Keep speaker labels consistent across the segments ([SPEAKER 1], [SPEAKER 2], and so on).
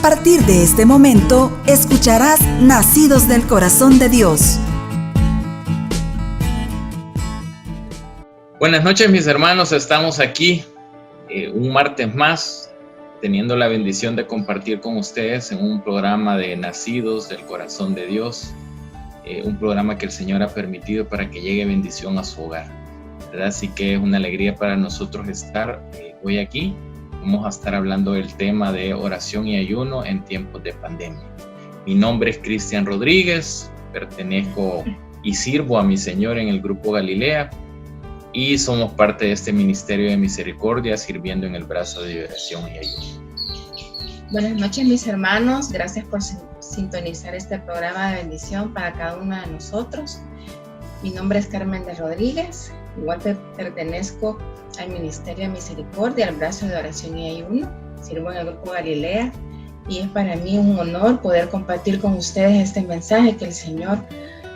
[SPEAKER 1] partir de este momento, escucharás Nacidos del Corazón de Dios.
[SPEAKER 2] Buenas noches, mis hermanos. Estamos aquí un martes más, teniendo la bendición de compartir con ustedes en un programa de Nacidos del Corazón de Dios, un programa que el Señor ha permitido para que llegue bendición a su hogar, ¿verdad? Así que es una alegría para nosotros estar hoy aquí. Vamos a estar hablando del tema de oración y ayuno en tiempos de pandemia. Mi nombre es Cristian Rodríguez, pertenezco y sirvo a mi Señor en el Grupo Galilea y somos parte de este Ministerio de Misericordia, sirviendo en el brazo de oración y ayuno.
[SPEAKER 3] Buenas noches, mis hermanos. Gracias por sintonizar este programa de bendición para cada uno de nosotros. Mi nombre es Carmen de Rodríguez. Igual pertenezco al Ministerio de Misericordia, al brazo de oración y ayuno. Sirvo en el Grupo Galilea y es para mí un honor poder compartir con ustedes este mensaje que el Señor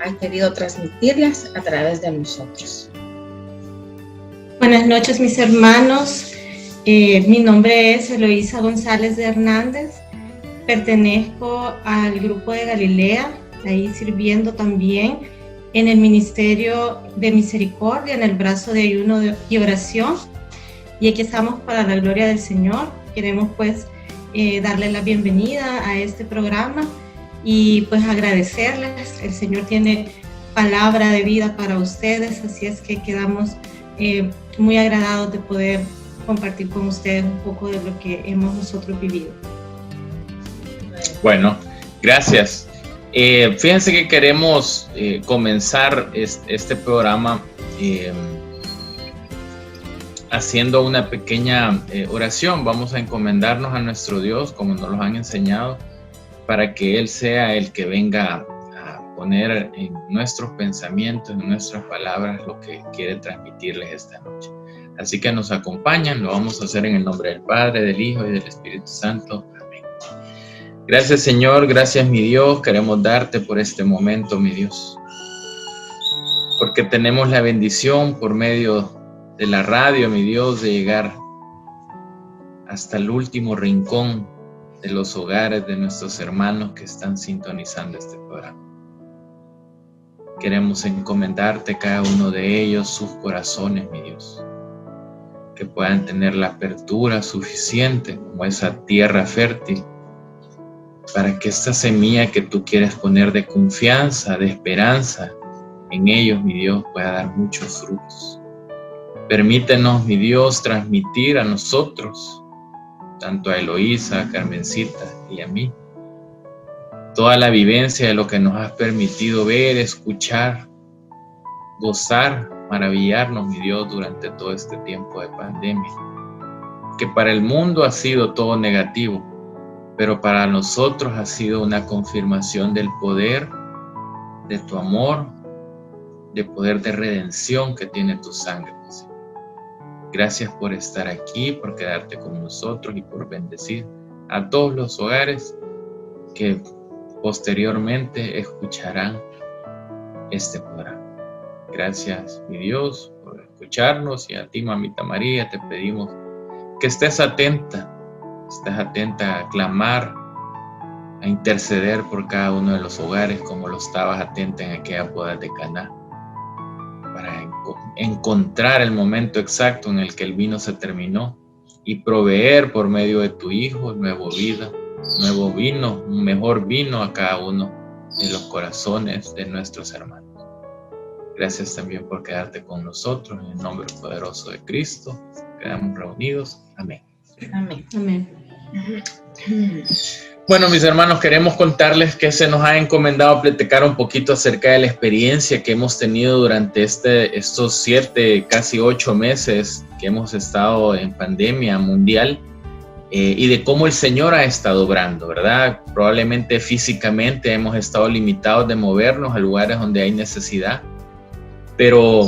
[SPEAKER 3] ha querido transmitirles a través de nosotros.
[SPEAKER 4] Buenas noches, mis hermanos. Mi nombre es Eloísa González de Hernández. Pertenezco al Grupo de Galilea, ahí sirviendo también en el Ministerio de Misericordia, en el brazo de ayuno y oración. Y aquí estamos para la gloria del Señor. Queremos pues darle la bienvenida a este programa y pues agradecerles. El Señor tiene palabra de vida para ustedes, así es que quedamos muy agradados de poder compartir con ustedes un poco de lo que hemos nosotros vivido.
[SPEAKER 2] Bueno, gracias. Fíjense que queremos comenzar este programa haciendo una pequeña oración. Vamos a encomendarnos a nuestro Dios, como nos lo han enseñado, para que Él sea el que venga a poner en nuestros pensamientos, en nuestras palabras, lo que quiere transmitirles esta noche. Así que nos acompañan, lo vamos a hacer en el nombre del Padre, del Hijo y del Espíritu Santo. Gracias, Señor, gracias, mi Dios. Queremos darte por este momento, mi Dios, porque tenemos la bendición por medio de la radio, mi Dios, de llegar hasta el último rincón de los hogares de nuestros hermanos que están sintonizando este programa. Queremos encomendarte cada uno de ellos, sus corazones, mi Dios, que puedan tener la apertura suficiente como esa tierra fértil, para que esta semilla que tú quieres poner de confianza, de esperanza en ellos, mi Dios, pueda dar muchos frutos. Permítenos, mi Dios, transmitir a nosotros, tanto a Eloísa, a Carmencita y a mí, toda la vivencia de lo que nos has permitido ver, escuchar, gozar, maravillarnos, mi Dios, durante todo este tiempo de pandemia, que para el mundo ha sido todo negativo, pero para nosotros ha sido una confirmación del poder, de tu amor, de poder de redención que tiene tu sangre. Gracias por estar aquí, por quedarte con nosotros y por bendecir a todos los hogares que posteriormente escucharán este programa. Gracias, mi Dios, por escucharnos, y a ti, Mamita María, te pedimos que estés atenta a clamar, a interceder por cada uno de los hogares, como lo estabas atenta en aquella boda de Caná, para encontrar el momento exacto en el que el vino se terminó y proveer por medio de tu Hijo nuevo vino, un mejor vino a cada uno de los corazones de nuestros hermanos. Gracias también por quedarte con nosotros. En el nombre poderoso de Cristo quedamos reunidos. Amén.
[SPEAKER 3] Amén.
[SPEAKER 4] Amén.
[SPEAKER 2] Bueno, mis hermanos, queremos contarles que se nos ha encomendado platicar un poquito acerca de la experiencia que hemos tenido durante estos 7, casi 8 meses que hemos estado en pandemia mundial, y de cómo el Señor ha estado obrando, ¿verdad? Probablemente físicamente hemos estado limitados de movernos a lugares donde hay necesidad, pero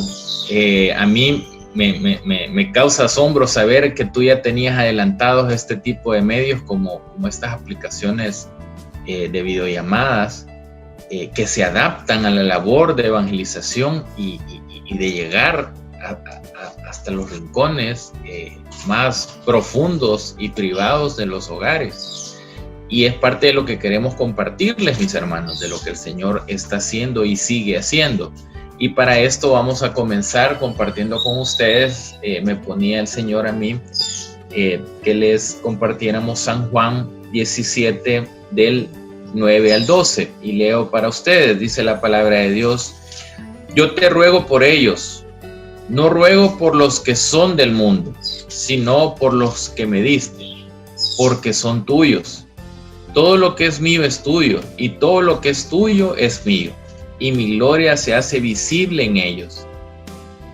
[SPEAKER 2] a mí me causa asombro saber que tú ya tenías adelantados este tipo de medios como estas aplicaciones de videollamadas que se adaptan a la labor de evangelización y de llegar hasta los rincones más profundos y privados de los hogares. Y es parte de lo que queremos compartirles, mis hermanos, de lo que el Señor está haciendo y sigue haciendo. Y para esto vamos a comenzar compartiendo con ustedes. Me ponía el Señor a mí que les compartiéramos San Juan 17 del 9 al 12. Y leo para ustedes, dice la palabra de Dios: yo te ruego por ellos, no ruego por los que son del mundo, sino por los que me diste, porque son tuyos. Todo lo que es mío es tuyo, y todo lo que es tuyo es mío, y mi gloria se hace visible en ellos.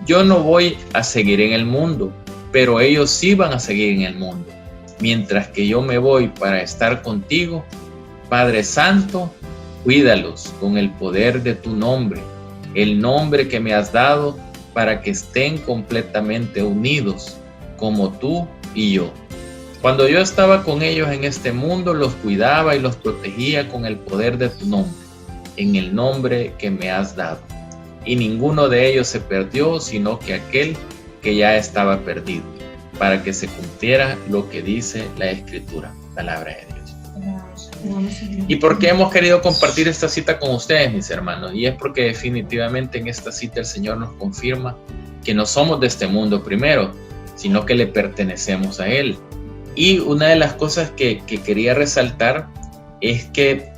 [SPEAKER 2] Yo no voy a seguir en el mundo, pero ellos sí van a seguir en el mundo. Mientras que yo me voy para estar contigo, Padre Santo, cuídalos con el poder de tu nombre, el nombre que me has dado, para que estén completamente unidos, como tú y yo. Cuando yo estaba con ellos en este mundo, los cuidaba y los protegía con el poder de tu nombre, en el nombre que me has dado. Y ninguno de ellos se perdió, sino que aquel que ya estaba perdido, para que se cumpliera lo que dice la Escritura, palabra de Dios. ¿Y por qué hemos querido compartir esta cita con ustedes, mis hermanos? Y es porque definitivamente en esta cita el Señor nos confirma que no somos de este mundo primero, sino que le pertenecemos a Él. Y una de las cosas que quería resaltar es que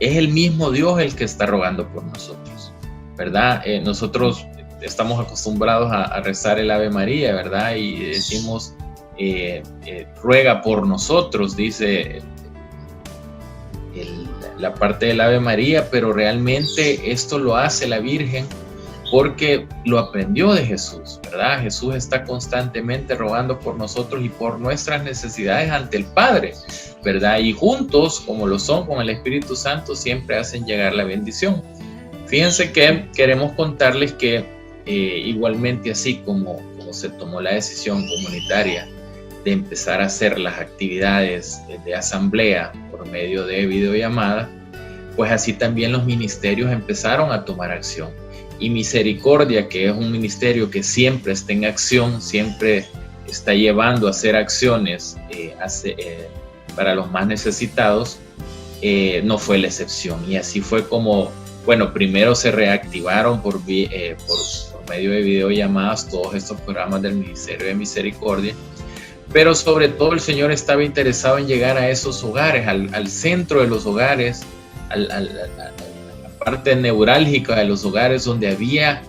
[SPEAKER 2] es el mismo Dios el que está rogando por nosotros, ¿verdad? Nosotros estamos acostumbrados a rezar el Ave María, ¿verdad? Y decimos, ruega por nosotros, dice la parte del Ave María, pero realmente esto lo hace la Virgen porque lo aprendió de Jesús, ¿verdad? Jesús está constantemente rogando por nosotros y por nuestras necesidades ante el Padre, ¿verdad? Y juntos, como lo son con el Espíritu Santo, siempre hacen llegar la bendición. Fíjense que queremos contarles que igualmente así como se tomó la decisión comunitaria de empezar a hacer las actividades de asamblea por medio de videollamada, pues así también los ministerios empezaron a tomar acción. Y Misericordia, que es un ministerio que siempre está en acción, siempre está llevando a hacer acciones para los más necesitados, no fue la excepción. Y así fue como, bueno, primero se reactivaron por medio de videollamadas todos estos programas del Ministerio de Misericordia, pero sobre todo el Señor estaba interesado en llegar a esos hogares, al centro de los hogares, a la parte neurálgica de los hogares donde había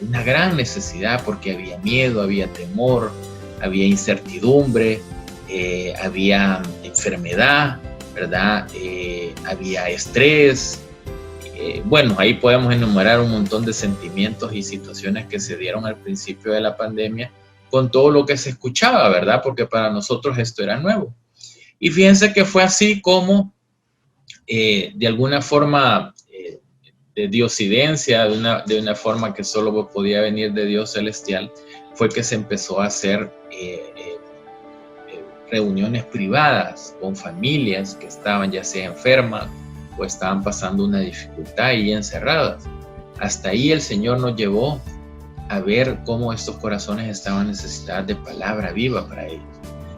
[SPEAKER 2] una gran necesidad, porque había miedo, había temor, había incertidumbre, había enfermedad, ¿verdad? Había estrés. Bueno, ahí podemos enumerar un montón de sentimientos y situaciones que se dieron al principio de la pandemia con todo lo que se escuchaba, ¿verdad? Porque para nosotros esto era nuevo. Y fíjense que fue así como, de alguna forma, de diosidencia, de una forma que solo podía venir de Dios celestial, fue que se empezó a hacer reuniones privadas con familias que estaban ya sea enfermas o estaban pasando una dificultad y encerradas. Hasta ahí el Señor nos llevó a ver cómo estos corazones estaban necesitados de palabra viva para ellos.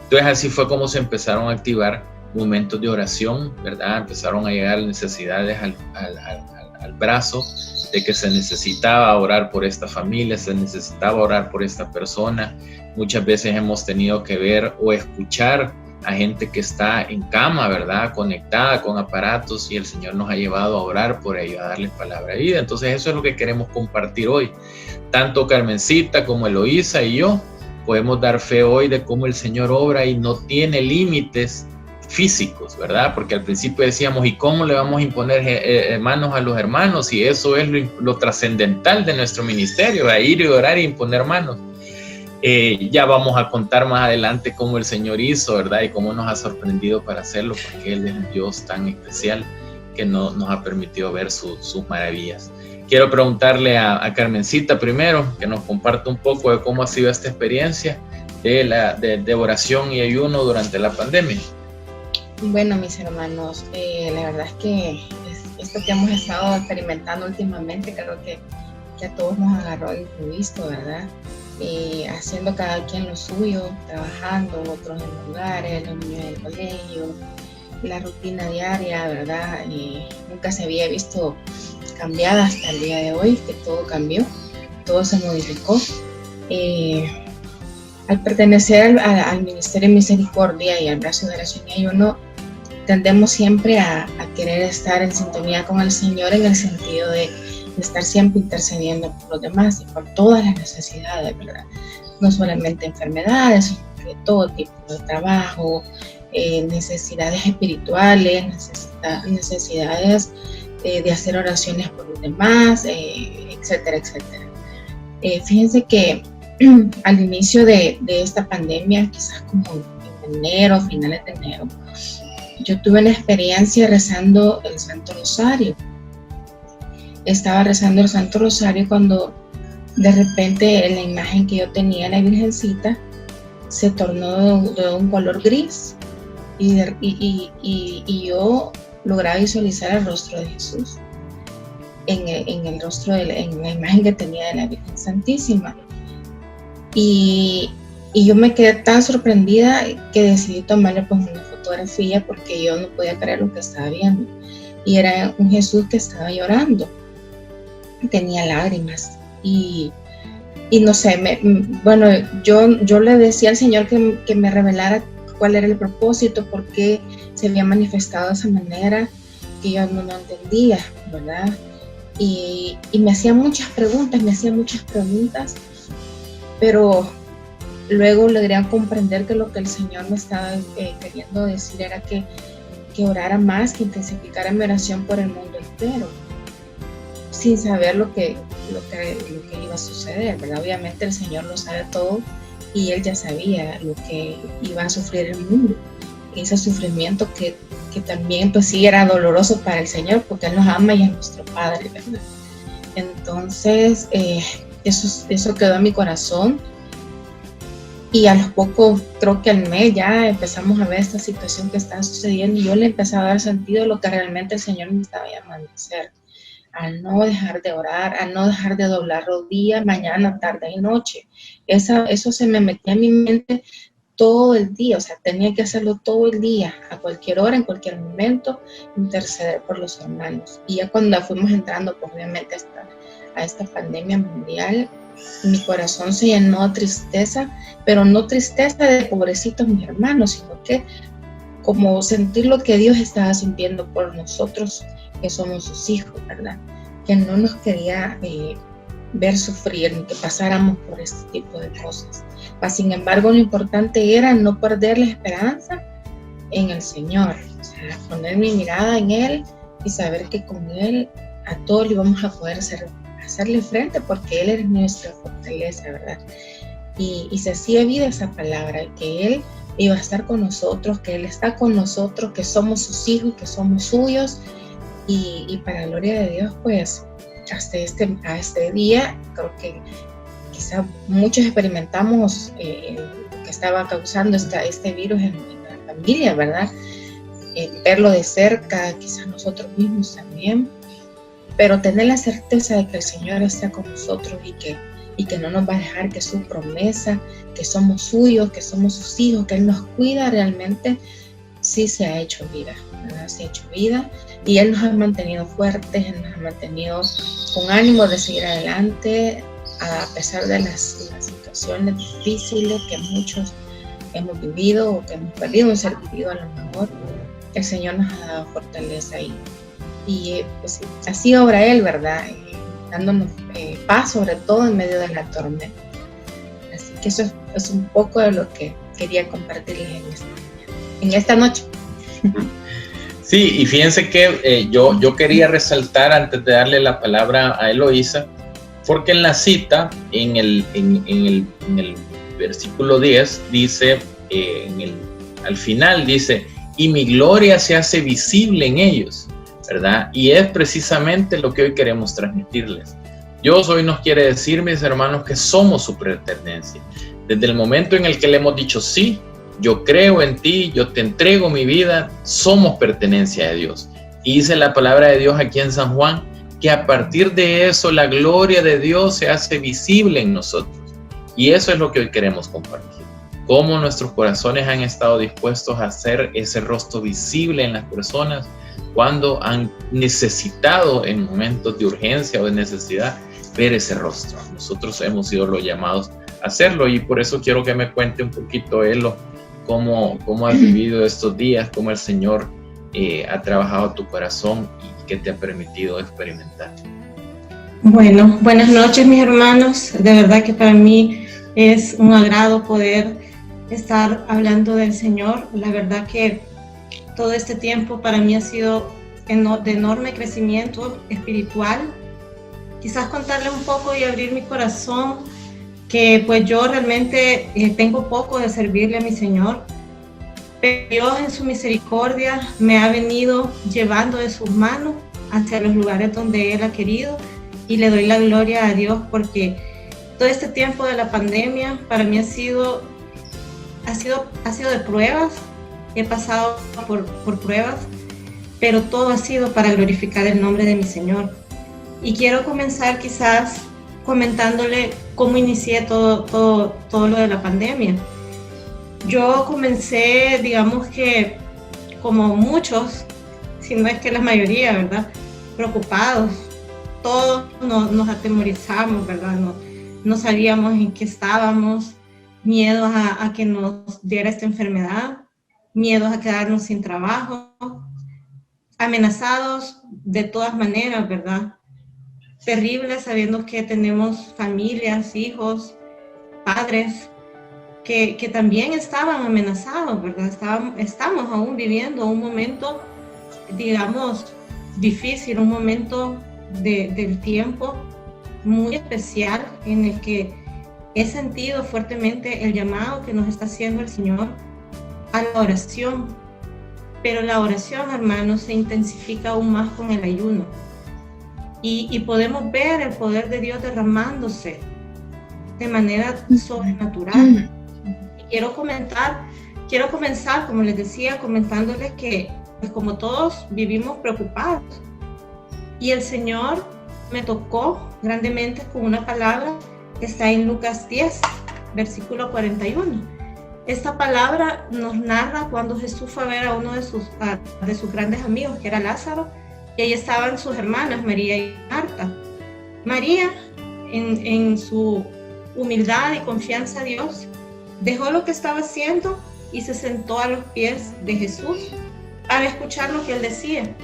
[SPEAKER 2] Entonces así fue como se empezaron a activar momentos de oración, ¿verdad? Empezaron a llegar necesidades al brazo de que se necesitaba orar por esta familia, se necesitaba orar por esta persona. Muchas veces hemos tenido que ver o escuchar a gente que está en cama, ¿verdad? Conectada con aparatos, y el Señor nos ha llevado a orar por ellos, a darles palabra de vida. Entonces eso es lo que queremos compartir hoy. Tanto Carmencita como Eloísa y yo podemos dar fe hoy de cómo el Señor obra y no tiene límites físicos, ¿verdad? Porque al principio decíamos, ¿y cómo le vamos a imponer manos a los hermanos? Y eso es lo trascendental de nuestro ministerio, a ir y orar e imponer manos. Ya vamos a contar más adelante cómo el Señor hizo, ¿verdad? Y cómo nos ha sorprendido para hacerlo, porque Él es un Dios tan especial que nos ha permitido ver sus maravillas. Quiero preguntarle a Carmencita primero, que nos comparta un poco de cómo ha sido esta experiencia de oración y ayuno durante la pandemia.
[SPEAKER 3] Bueno, mis hermanos, la verdad es que esto que hemos estado experimentando últimamente, creo que a todos nos agarró imprevisto, ¿verdad? Haciendo cada quien lo suyo, trabajando, otros en lugares, los niños en el colegio, la rutina diaria, ¿verdad? Nunca se había visto cambiada hasta el día de hoy, que todo cambió, todo se modificó. Al pertenecer al Ministerio de Misericordia y al Brazo de Oración y Ayuno, tendemos siempre a querer estar en sintonía con el Señor, en el sentido de estar siempre intercediendo por los demás y por todas las necesidades, ¿verdad? No solamente enfermedades, sino de todo tipo de trabajo, necesidades espirituales, necesidades de hacer oraciones por los demás, etcétera, etcétera. Fíjense que al inicio de esta pandemia, quizás como en enero, finales de enero, yo tuve una experiencia rezando el Santo Rosario. Estaba rezando el Santo Rosario cuando de repente la imagen que yo tenía de la Virgencita se tornó de un color gris y yo lograba visualizar el rostro de Jesús en la imagen que tenía de la Virgen Santísima. Y yo me quedé tan sorprendida que decidí tomarle pues una fotografía, porque yo no podía creer lo que estaba viendo. Y era un Jesús que estaba llorando, tenía lágrimas y no sé, yo le decía al Señor que me revelara cuál era el propósito, por qué se había manifestado de esa manera, que yo no entendía, ¿verdad? Y me hacía muchas preguntas, pero luego logré comprender que lo que el Señor me estaba queriendo decir era que orara más, que intensificara mi oración por el mundo entero, sin saber lo que iba a suceder, ¿verdad? Obviamente el Señor lo sabe todo y Él ya sabía lo que iba a sufrir el mundo. Ese sufrimiento que también pues sí era doloroso para el Señor, porque Él nos ama y es nuestro Padre, ¿verdad? Entonces eso quedó en mi corazón, y a los pocos, creo que al mes, ya empezamos a ver esta situación que estaba sucediendo, y yo le empecé a dar sentido a lo que realmente el Señor me estaba llamando a hacer, al no dejar de orar, al no dejar de doblar rodillas mañana, tarde y noche. Eso se me metía en mi mente todo el día, o sea, tenía que hacerlo todo el día, a cualquier hora, en cualquier momento, interceder por los hermanos. Y ya cuando fuimos entrando, pues obviamente a esta pandemia mundial, mi corazón se llenó de tristeza, pero no tristeza de pobrecitos mis hermanos, sino que como sentir lo que Dios estaba sintiendo por nosotros, que somos sus hijos, ¿verdad? Que no nos quería ver sufrir, ni que pasáramos por este tipo de cosas. Sin embargo, lo importante era no perder la esperanza en el Señor, o sea, poner mi mirada en Él y saber que con Él a todos le vamos a poder hacerle frente, porque Él es nuestra fortaleza, ¿verdad? Y se hacía vida esa palabra, que Él iba a estar con nosotros, que Él está con nosotros, que somos sus hijos, que somos suyos, y para la gloria de Dios, pues hasta este día, creo que quizá muchos experimentamos lo que estaba causando este virus en la familia, ¿verdad? Verlo de cerca, quizás nosotros mismos también, pero tener la certeza de que el Señor está con nosotros y que no nos va a dejar, que es su promesa, que somos suyos, que somos sus hijos, que Él nos cuida realmente, sí se ha hecho vida, ¿verdad? Se ha hecho vida, y Él nos ha mantenido fuertes, Él nos ha mantenido con ánimo de seguir adelante, a pesar de las situaciones difíciles que muchos hemos vivido o que hemos perdido un ser querido. A lo mejor el Señor nos ha dado fortaleza y pues así obra Él, ¿verdad? Dándonos paz, sobre todo en medio de la tormenta. Así que eso es un poco de lo que quería compartirles en esta noche.
[SPEAKER 2] Sí, y fíjense que yo quería resaltar, antes de darle la palabra a Eloísa, porque en la cita, en el versículo 10, dice, al final dice, y mi gloria se hace visible en ellos, ¿verdad? Y es precisamente lo que hoy queremos transmitirles. Dios hoy nos quiere decir, mis hermanos, que somos su pertenencia. Desde el momento en el que le hemos dicho, sí, yo creo en ti, yo te entrego mi vida, somos pertenencia de Dios. Y dice la palabra de Dios aquí en San Juan, que a partir de eso la gloria de Dios se hace visible en nosotros. Y eso es lo que hoy queremos compartir. cómo nuestros corazones han estado dispuestos a hacer ese rostro visible en las personas cuando han necesitado en momentos de urgencia o de necesidad ver ese rostro. Nosotros hemos sido los llamados a hacerlo, y por eso quiero que me cuente un poquito, Elo, cómo has vivido estos días, cómo el Señor ha trabajado tu corazón y qué te ha permitido experimentar.
[SPEAKER 4] Bueno, buenas noches, mis hermanos. De verdad que para mí es un agrado poder estar hablando del Señor. La verdad que todo este tiempo para mí ha sido de enorme crecimiento espiritual. Quizás contarle un poco y abrir mi corazón, que pues yo realmente tengo poco de servirle a mi Señor, pero Dios en su misericordia me ha venido llevando de sus manos hacia los lugares donde Él ha querido, y le doy la gloria a Dios porque todo este tiempo de la pandemia para mí ha sido de pruebas. He pasado por pruebas, pero todo ha sido para glorificar el nombre de mi Señor. Y quiero comenzar quizás comentándole cómo inicié todo lo de la pandemia. Yo comencé, digamos que como muchos, si no es que la mayoría, ¿verdad?, preocupados. Todos nos atemorizamos, ¿verdad? No sabíamos en qué estábamos, miedos a que nos diera esta enfermedad, miedos a quedarnos sin trabajo, amenazados de todas maneras, ¿verdad? Terribles, sabiendo que tenemos familias, hijos, padres, que también estaban amenazados, ¿verdad? Estamos aún viviendo un momento, digamos, difícil, un momento del tiempo muy especial en el que he sentido fuertemente el llamado que nos está haciendo el Señor a la oración. Pero la oración, hermanos, se intensifica aún más con el ayuno. Y podemos ver el poder de Dios derramándose de manera sobrenatural. Y quiero comenzar, como les decía, comentándoles que, pues, como todos, vivimos preocupados. Y el Señor me tocó grandemente con una palabra que está en Lucas 10, versículo 41. Esta palabra nos narra cuando Jesús fue a ver a uno de sus grandes amigos, que era Lázaro, y ahí estaban sus hermanas, María y Marta. María, en su humildad y confianza a Dios, dejó lo que estaba haciendo y se sentó a los pies de Jesús para escuchar lo que él decía.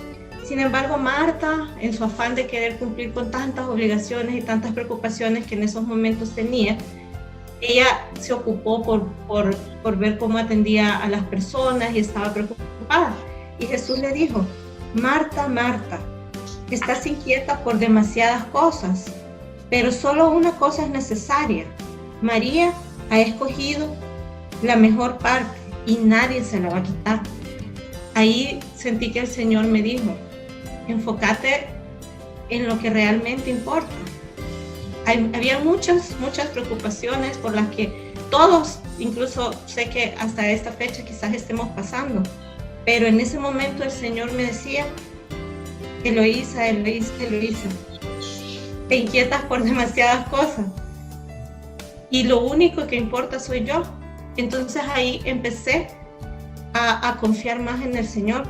[SPEAKER 4] Sin embargo, Marta, en su afán de querer cumplir con tantas obligaciones y tantas preocupaciones que en esos momentos tenía, ella se ocupó por ver cómo atendía a las personas y estaba preocupada. Y Jesús le dijo: Marta, Marta, estás inquieta por demasiadas cosas, pero solo una cosa es necesaria. María ha escogido la mejor parte y nadie se la va a quitar. Ahí sentí que el Señor me dijo: enfócate en lo que realmente importa. Había muchas preocupaciones por las que todos, incluso sé que hasta esta fecha quizás estemos pasando, pero en ese momento el Señor me decía: Eloísa, Eloísa, Eloísa, te inquietas por demasiadas cosas y lo único que importa soy yo. Entonces ahí empecé a confiar más en el Señor.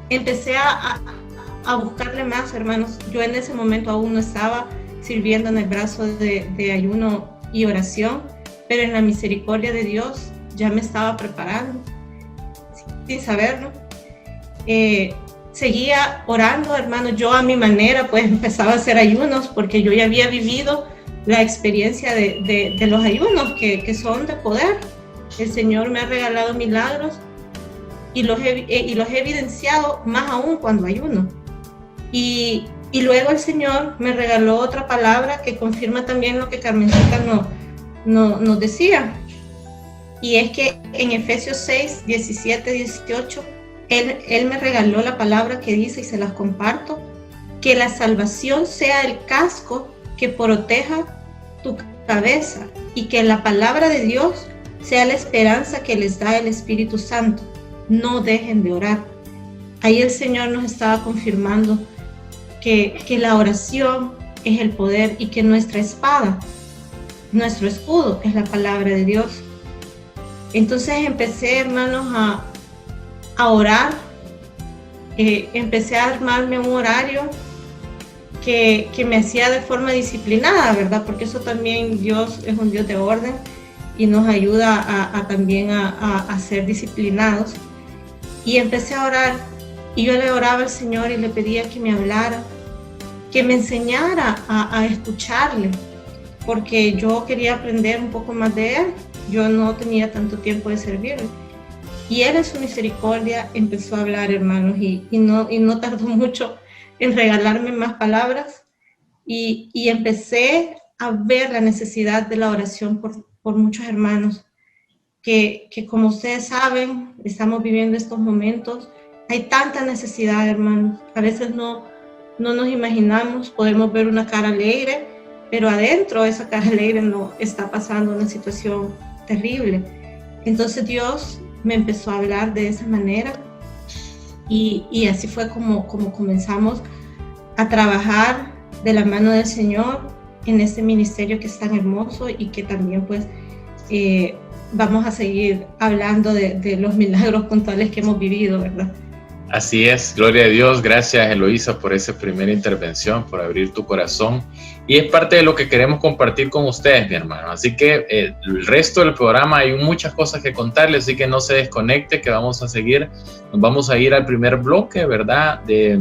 [SPEAKER 4] Empecé a buscarle más, hermanos. Yo en ese momento aún no estaba sirviendo en el brazo de ayuno y oración, pero en la misericordia de Dios ya me estaba preparando, sin saberlo. Seguía orando, hermanos. Yo a mi manera pues empezaba a hacer ayunos porque yo ya había vivido la experiencia de los ayunos que son de poder. El Señor me ha regalado milagros y los he evidenciado más aún cuando ayuno. Y luego el Señor me regaló otra palabra que confirma también lo que Carmencita nos decía. Y es que en Efesios 6, 17, 18, Él me regaló la palabra que dice, y se las comparto: que la salvación sea el casco que proteja tu cabeza y que la palabra de Dios sea la esperanza que les da el Espíritu Santo. No dejen de orar. Ahí el Señor nos estaba confirmando que la oración es el poder y que nuestra espada, nuestro escudo, es la palabra de Dios. Entonces empecé, hermanos, a orar. Empecé a armarme un horario que me hacía de forma disciplinada, ¿verdad? Porque eso también, Dios es un Dios de orden y nos ayuda también a ser disciplinados. Y empecé a orar, y yo le oraba al Señor y le pedía que me hablara, que me enseñara a escucharle, porque yo quería aprender un poco más de Él. Yo no tenía tanto tiempo de servirle. Y Él en su misericordia empezó a hablar, hermanos, y no tardó mucho en regalarme más palabras, y empecé a ver la necesidad de la oración por muchos hermanos, que como ustedes saben, estamos viviendo estos momentos. Hay tanta necesidad, hermanos. A veces no nos imaginamos, podemos ver una cara alegre, pero adentro de esa cara alegre no está pasando una situación terrible. Entonces Dios me empezó a hablar de esa manera, y así fue como comenzamos a trabajar de la mano del Señor en este ministerio que es tan hermoso, y que también pues vamos a seguir hablando de los milagros puntuales que hemos vivido, ¿verdad?
[SPEAKER 2] Así es, gloria a Dios. Gracias, Eloísa, por esa primera intervención, por abrir tu corazón, y es parte de lo que queremos compartir con ustedes, mi hermano. Así que el resto del programa hay muchas cosas que contarles, así que no se desconecte, que vamos a seguir. Nos vamos a ir al primer bloque, ¿verdad?, de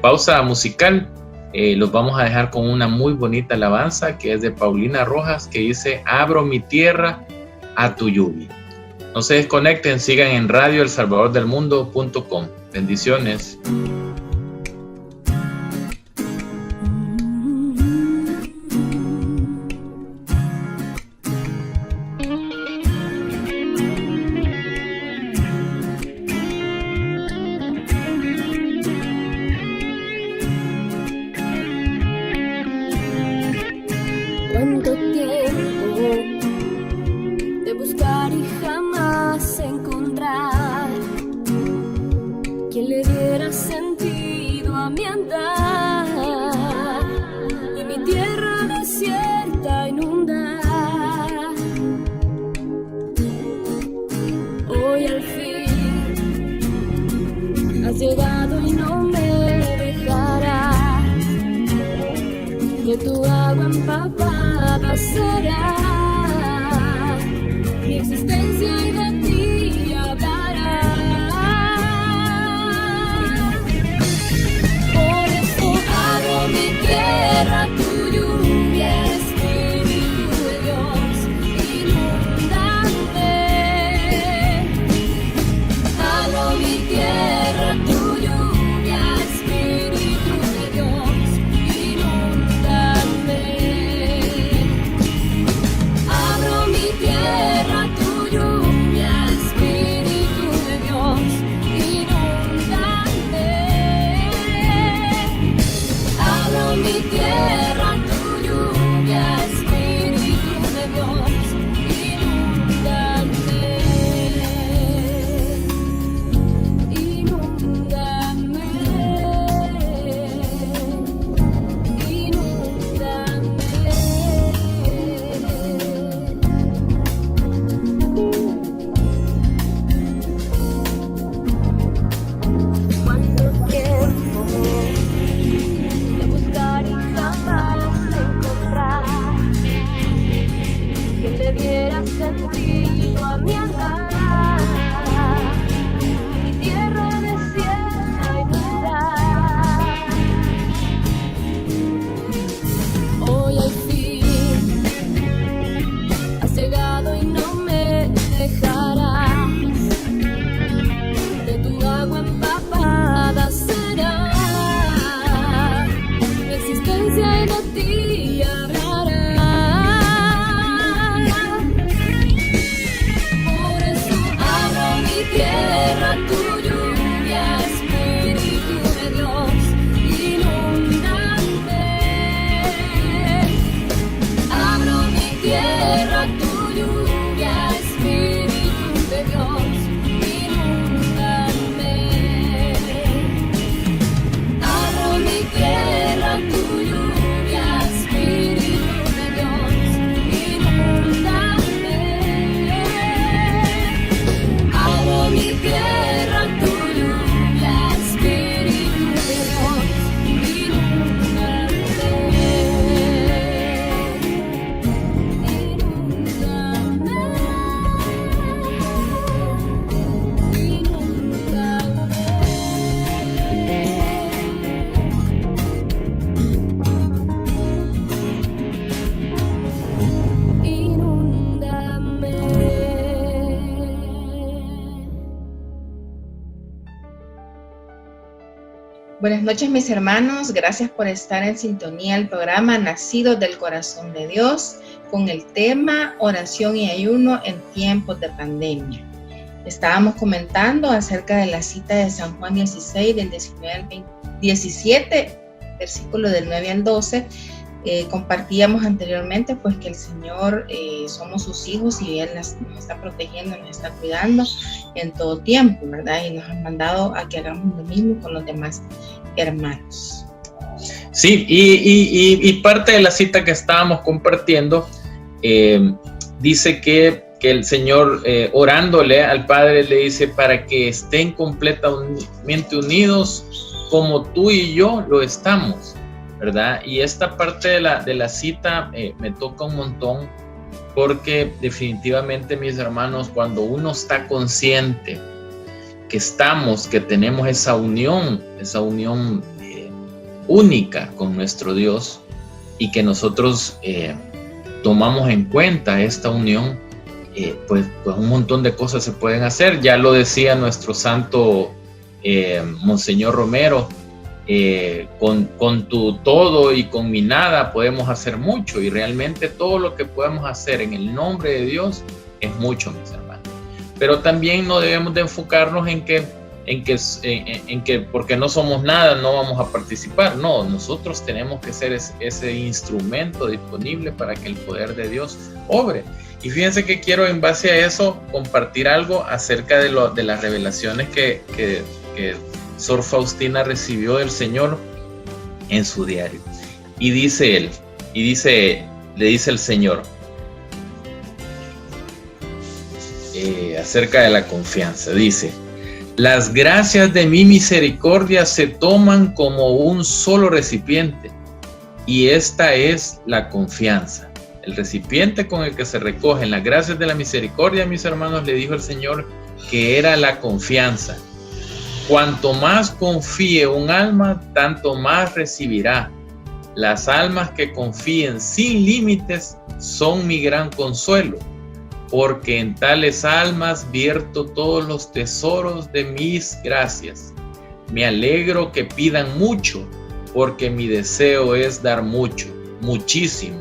[SPEAKER 2] pausa musical. Los vamos a dejar con una muy bonita alabanza que es de Paulina Rojas, que dice: abro mi tierra a tu lluvia. No se desconecten, sigan en radioelsalvadordelmundo.com. Bendiciones.
[SPEAKER 5] Cuánto tiempo de buscar y jamás encontrar quien le diera sentido a mi andar, y mi tierra desierta inundar. Hoy al fin has llegado y no me dejarás, que tu agua empapada será mi existencia, y de ti hablará. Por eso abro mi tierra, tu lluvia, Espíritu de Dios, inúndame. Abro mi tierra, tu lluvia, Espíritu de Dios, inúndame. Abro mi tierra, tu lluvia, Espíritu de Dios, inúndame. Abro mi tierra, tu lluvia, Espíritu de Dios, inúndame. Inúndame. Cuánto tiempo de buscar y jamás encontrar quien le diera sentido a mi andar, mi tierra desierta inundar. Hoy al fin has llegado y no me dejarás, de tu agua empapada será mi existencia, y de ti hablará. Por eso abro mi tierra, tu lluvia, Espíritu de Dios, inúndame. Abro mi tierra, tu lluvia, Espíritu de Dios, inúndame. Abro mi tierra, tu lluvia, Espíritu de Dios, inúndame.
[SPEAKER 3] Buenas noches, mis hermanos. Gracias por estar en sintonía del programa Nacidos del Corazón de Dios con el tema Oración y Ayuno en tiempos de pandemia. Estábamos comentando acerca de la cita de San Juan 16, del 17, versículo del 9 al 12. Compartíamos anteriormente pues que el Señor, somos sus hijos y Él nos está protegiendo, nos está cuidando en todo tiempo, ¿verdad? Y nos ha mandado a que hagamos lo mismo con los demás hermanos.
[SPEAKER 2] Sí, y parte de la cita que estábamos compartiendo dice que el Señor, orándole al Padre, le dice para que estén completamente unidos como tú y yo lo estamos, ¿verdad? Y esta parte de la cita me toca un montón, porque definitivamente, mis hermanos, cuando uno está consciente que tenemos esa unión única con nuestro Dios, y que nosotros tomamos en cuenta esta unión, pues un montón de cosas se pueden hacer. Ya lo decía nuestro santo Monseñor Romero, con tu todo y con mi nada podemos hacer mucho, y realmente todo lo que podemos hacer en el nombre de Dios es mucho, mis hermanos. Pero también no debemos de enfocarnos en que porque no somos nada no vamos a participar. No, nosotros tenemos que ser ese instrumento disponible para que el poder de Dios obre. Y fíjense que quiero, en base a eso, compartir algo acerca de las revelaciones que Sor Faustina recibió del Señor en su diario. Y le dice el Señor acerca de la confianza, dice: las gracias de mi misericordia se toman como un solo recipiente, y esta es la confianza. El recipiente con el que se recogen las gracias de la misericordia, mis hermanos, le dijo el Señor que era la confianza. Cuanto más confíe un alma, tanto más recibirá. Las almas que confíen sin límites son mi gran consuelo, porque en tales almas vierto todos los tesoros de mis gracias. Me alegro que pidan mucho, porque mi deseo es dar mucho, muchísimo.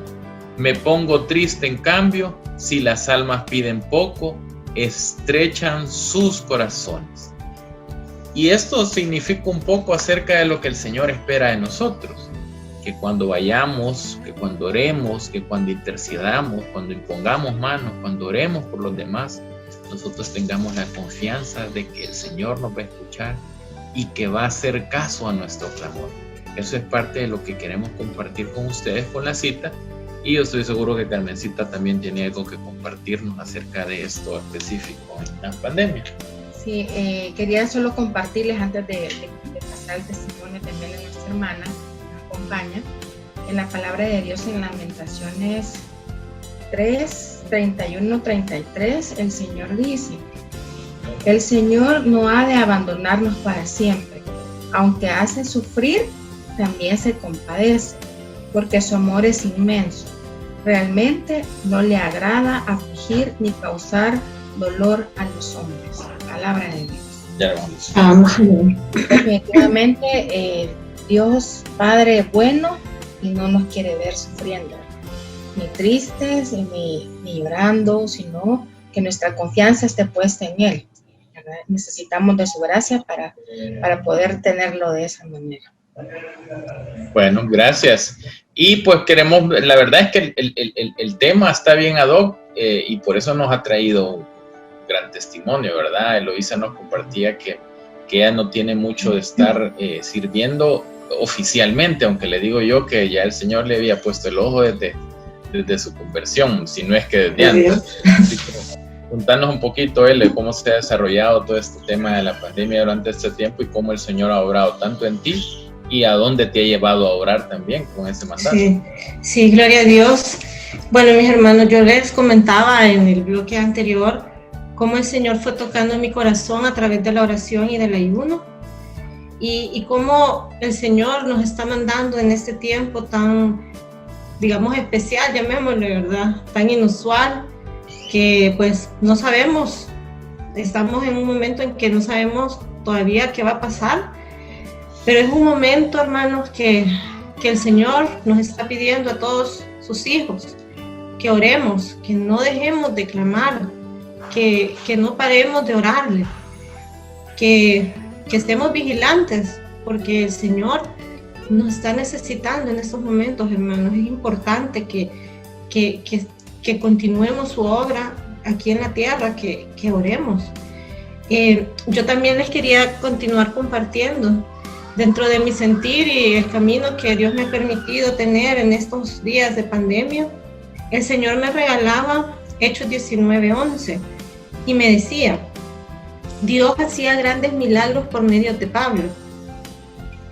[SPEAKER 2] Me pongo triste, en cambio, si las almas piden poco, estrechan sus corazones. Y esto significa un poco acerca de lo que el Señor espera de nosotros, que cuando vayamos, que cuando oremos, que cuando intercedamos, cuando impongamos manos, cuando oremos por los demás, nosotros tengamos la confianza de que el Señor nos va a escuchar y que va a hacer caso a nuestro clamor. Eso es parte de lo que queremos compartir con ustedes con la cita, y yo estoy seguro que Carmencita también tiene algo que compartirnos acerca de esto específico en la pandemia.
[SPEAKER 3] Sí, quería solo compartirles antes de pasar el testimonio también de nuestra hermana que nos acompaña, en la palabra de Dios en Lamentaciones 3, 31, 33, el Señor dice: el Señor no ha de abandonarnos para siempre, aunque hace sufrir, también se compadece, porque su amor es inmenso. Realmente no le agrada afligir ni causar dolor a los hombres. Palabra de Dios.
[SPEAKER 2] Ya lo vamos.
[SPEAKER 3] Definitivamente Dios Padre es bueno y no nos quiere ver sufriendo, ni tristes, ni llorando, sino que nuestra confianza esté puesta en Él, ¿verdad? Necesitamos de su gracia para poder tenerlo de esa manera.
[SPEAKER 2] Bueno, gracias. Y pues la verdad es que el tema está bien ad hoc, y por eso nos ha traído un gran testimonio, ¿verdad? Eloísa nos compartía que ella no tiene mucho de estar sirviendo oficialmente, aunque le digo yo que ya el Señor le había puesto el ojo desde su conversión, si no es que desde antes. Así que, contanos un poquito, cómo se ha desarrollado todo este tema de la pandemia durante este tiempo y cómo el Señor ha obrado tanto en ti y a dónde te ha llevado a orar también con ese mandato.
[SPEAKER 4] Sí, gloria a Dios. Bueno, mis hermanos, yo les comentaba en el bloque anterior cómo el Señor fue tocando mi corazón a través de la oración y del ayuno, y cómo el Señor nos está mandando en este tiempo tan, digamos, especial, llamémosle, ¿verdad? Tan inusual, que pues no sabemos, estamos en un momento en que no sabemos todavía qué va a pasar, Pero es un momento, hermanos, que el Señor nos está pidiendo a todos sus hijos que oremos, que no dejemos de clamar, que no paremos de orarle, que estemos vigilantes, porque el Señor nos está necesitando en estos momentos, hermanos. Es importante que continuemos su obra aquí en la tierra, que oremos. Yo también les quería continuar compartiendo dentro de mi sentir y el camino que Dios me ha permitido tener en estos días de pandemia. El Señor me regalaba Hechos 19:11 y me decía: Dios hacía grandes milagros por medio de Pablo,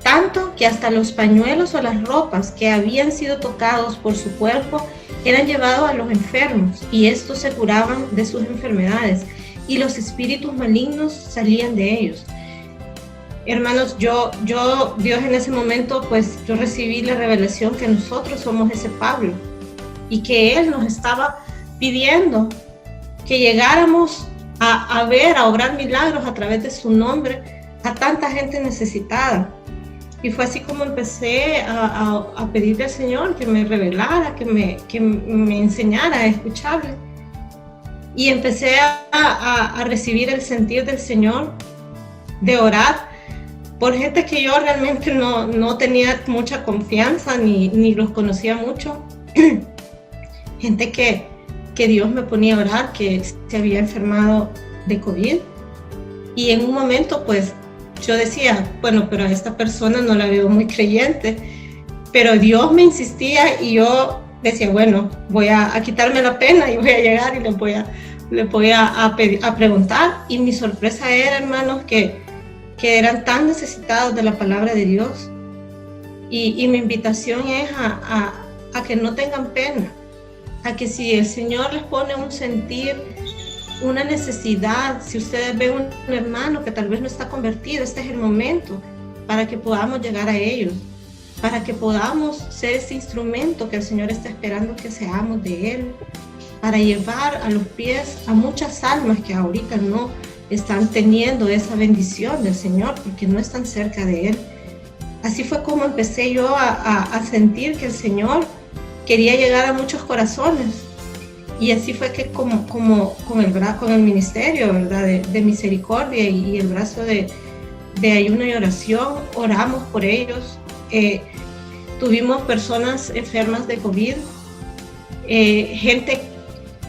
[SPEAKER 4] tanto que hasta los pañuelos o las ropas que habían sido tocados por su cuerpo eran llevados a los enfermos, y estos se curaban de sus enfermedades, y los espíritus malignos salían de ellos. Hermanos, Dios en ese momento, pues yo recibí la revelación que nosotros somos ese Pablo, y que Él nos estaba pidiendo que llegáramos a ver, a obrar milagros a través de su nombre a tanta gente necesitada. Y fue así como empecé a pedirle al Señor que me revelara, que me enseñara a escucharle. Y empecé a recibir el sentir del Señor de orar por gente que yo realmente no tenía mucha confianza, ni los conocía mucho. Gente que Dios me ponía a orar, que se había enfermado de COVID. Y en un momento, pues, yo decía, bueno, pero a esta persona no la veo muy creyente. Pero Dios me insistía y yo decía, bueno, voy a quitarme la pena y voy a llegar y le voy a preguntar. Y mi sorpresa era, hermanos, que eran tan necesitados de la palabra de Dios. Y mi invitación es a que no tengan pena, a que si el Señor les pone un sentir, una necesidad, si ustedes ven un hermano que tal vez no está convertido, este es el momento para que podamos llegar a ellos, para que podamos ser ese instrumento que el Señor está esperando que seamos de Él, para llevar a los pies a muchas almas que ahorita no están teniendo esa bendición del Señor porque no están cerca de Él. Así fue como empecé yo a sentir que el Señor quería llegar a muchos corazones. Y así fue que como con el ministerio, ¿verdad?, de misericordia y el brazo de ayuno y oración, oramos por ellos. Tuvimos personas enfermas de COVID, gente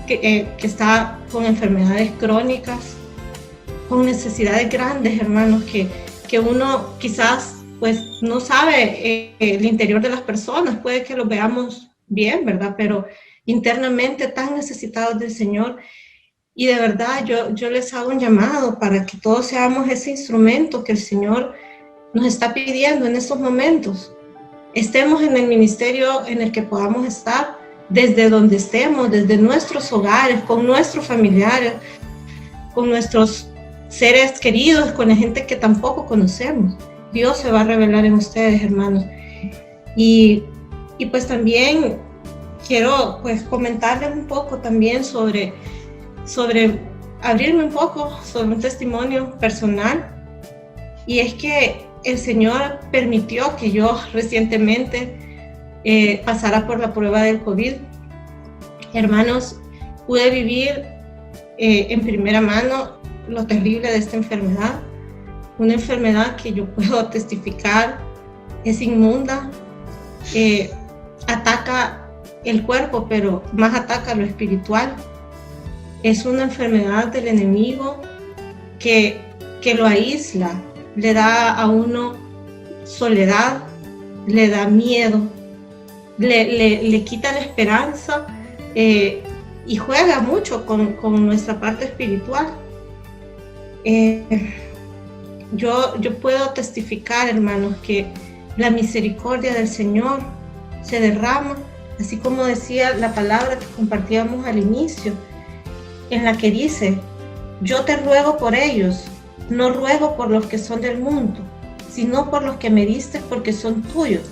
[SPEAKER 4] que está con enfermedades crónicas, con necesidades grandes, hermanos, que uno quizás pues no sabe el interior de las personas, puede que los veamos bien, ¿verdad?, pero internamente tan necesitados del Señor. Y de verdad yo les hago un llamado para que todos seamos ese instrumento que el Señor nos está pidiendo en estos momentos. Estemos en el ministerio en el que podamos estar, desde donde estemos, desde nuestros hogares, con nuestros familiares, con nuestros seres queridos, con la gente que tampoco conocemos. Dios se va a revelar en ustedes, hermanos. Y pues también quiero pues comentarles un poco también sobre abrirme un poco sobre un testimonio personal. Y es que el Señor permitió que yo recientemente pasara por la prueba del COVID. Hermanos, pude vivir en primera mano lo terrible de esta enfermedad. Una enfermedad que yo puedo testificar es inmunda, ataca el cuerpo, pero más ataca lo espiritual. Es una enfermedad del enemigo que lo aísla, le da a uno soledad, le da miedo, le quita la esperanza y juega mucho con nuestra parte espiritual. Yo puedo testificar, hermanos, que la misericordia del Señor se derrama, así como decía la palabra que compartíamos al inicio, en la que dice: yo te ruego por ellos, no ruego por los que son del mundo, sino por los que me diste, porque son tuyos.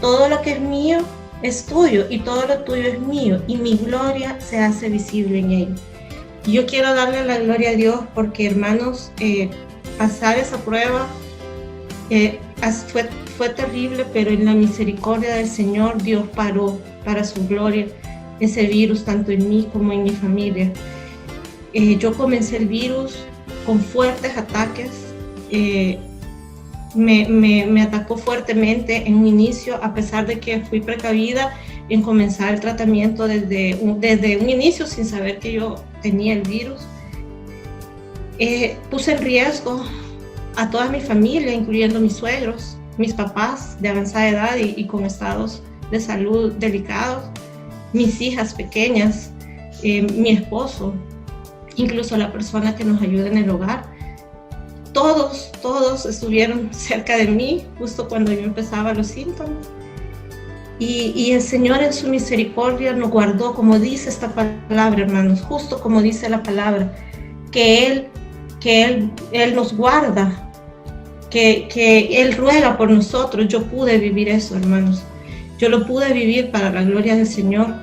[SPEAKER 4] Todo lo que es mío es tuyo, y todo lo tuyo es mío, y mi gloria se hace visible en ellos. Y yo quiero darle la gloria a Dios porque, hermanos, pasar esa prueba fue terrible, pero en la misericordia del Señor, Dios paró para su gloria ese virus, tanto en mí como en mi familia. Yo comencé el virus con fuertes ataques. Me atacó fuertemente en un inicio, a pesar de que fui precavida en comenzar el tratamiento desde un inicio sin saber que yo tenía el virus. Puse en riesgo a toda mi familia, incluyendo mis suegros, mis papás de avanzada edad y con estados de salud delicados, mis hijas pequeñas, mi esposo, incluso la persona que nos ayuda en el hogar. Todos estuvieron cerca de mí justo cuando yo empezaba los síntomas. Y el Señor en su misericordia nos guardó, como dice esta palabra, hermanos, justo como dice la palabra, que Él nos guarda, que Él ruega por nosotros. Yo pude vivir eso, hermanos. Yo lo pude vivir para la gloria del Señor.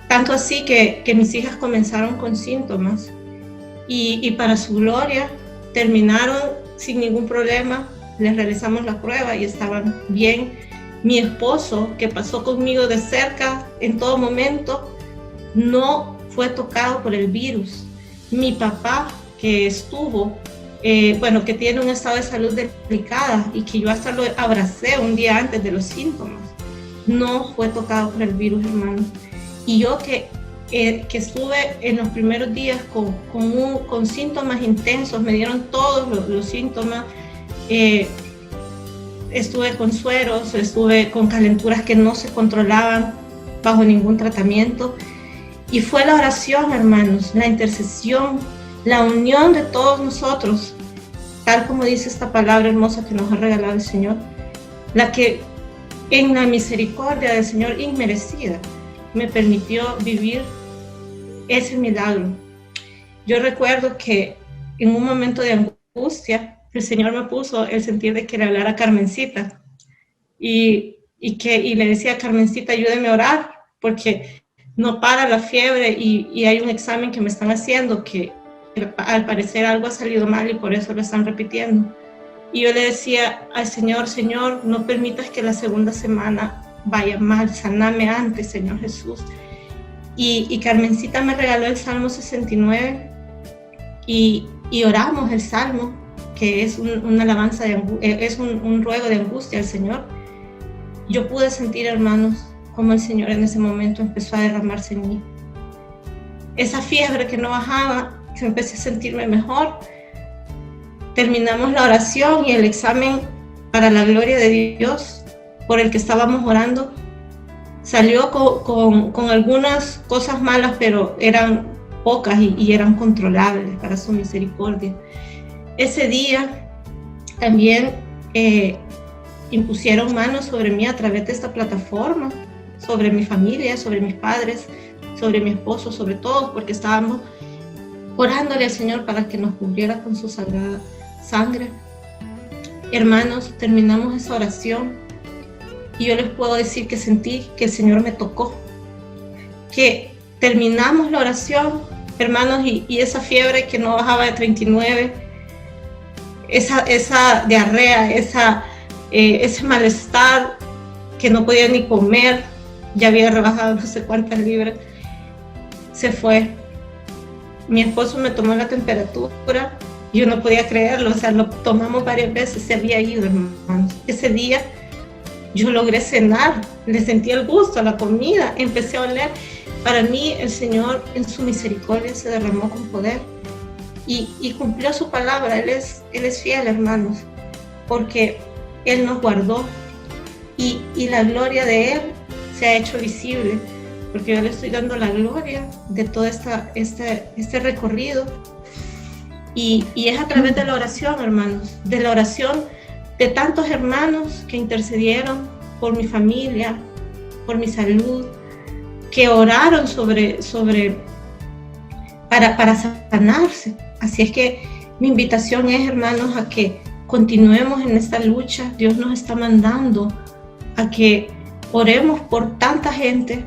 [SPEAKER 4] Tanto así que mis hijas comenzaron con síntomas y para su gloria terminaron sin ningún problema. Les realizamos la prueba y estaban bien. Mi esposo, que pasó conmigo de cerca en todo momento, no fue tocado por el virus. Mi papá, que estuvo, que tiene un estado de salud delicada y que yo hasta lo abracé un día antes de los síntomas, no fue tocado por el virus, hermanos. Y yo que estuve en los primeros días con síntomas intensos, me dieron todos los síntomas, estuve con sueros, estuve con calenturas que no se controlaban bajo ningún tratamiento. Y fue la oración, hermanos, la intercesión, la unión de todos nosotros, tal como dice esta palabra hermosa que nos ha regalado el Señor, la que en la misericordia del Señor inmerecida me permitió vivir ese milagro. Yo recuerdo que en un momento de angustia, el Señor me puso el sentir de que le hablara a Carmencita y le decía: Carmencita, ayúdeme a orar porque no para la fiebre y hay un examen que me están haciendo que al parecer algo ha salido mal y por eso lo están repitiendo. Y yo le decía al Señor: Señor, no permitas que la segunda semana vaya mal, saname antes, Señor Jesús. Y Carmencita me regaló el Salmo 69 y oramos el Salmo, que es una alabanza, es un ruego de angustia al Señor. Yo pude sentir, hermanos, como el Señor en ese momento empezó a derramarse en mí. Esa fiebre que no bajaba, yo empecé a sentirme mejor. Terminamos la oración y el examen para la gloria de Dios por el que estábamos orando. Salió con algunas cosas malas, pero eran pocas y eran controlables para su misericordia. Ese día también impusieron manos sobre mí a través de esta plataforma, sobre mi familia, sobre mis padres, sobre mi esposo, sobre todos, porque estábamos orándole al Señor para que nos cubriera con su sagrada sangre. Hermanos, terminamos esa oración y yo les puedo decir que sentí que el Señor me tocó, que terminamos la oración, hermanos, y esa fiebre que no bajaba de 39, esa diarrea, ese malestar que no podía ni comer, ya había rebajado no sé cuántas libras, se fue. Mi esposo me tomó la temperatura, yo no podía creerlo, o sea, lo tomamos varias veces, se había ido, hermanos. Ese día yo logré cenar, le sentí el gusto a la comida, empecé a oler. Para mí el Señor en su misericordia se derramó con poder y cumplió su palabra. Él es fiel, hermanos, porque Él nos guardó y la gloria de Él se ha hecho visible, porque yo le estoy dando la gloria de todo este recorrido y es a través de la oración, hermanos, de la oración de tantos hermanos que intercedieron por mi familia, por mi salud, que oraron para sanarse. Así es que mi invitación es, hermanos, a que continuemos en esta lucha. Dios nos está mandando a que oremos por tanta gente,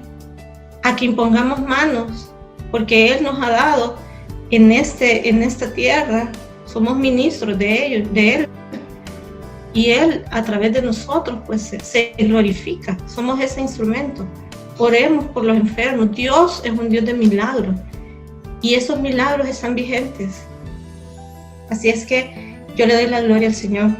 [SPEAKER 4] a que impongamos manos, porque Él nos ha dado en esta tierra, somos ministros de Él, y Él a través de nosotros pues se glorifica, somos ese instrumento. Oremos por los enfermos. Dios es un Dios de milagros y esos milagros están vigentes. Así es que yo le doy la gloria al Señor.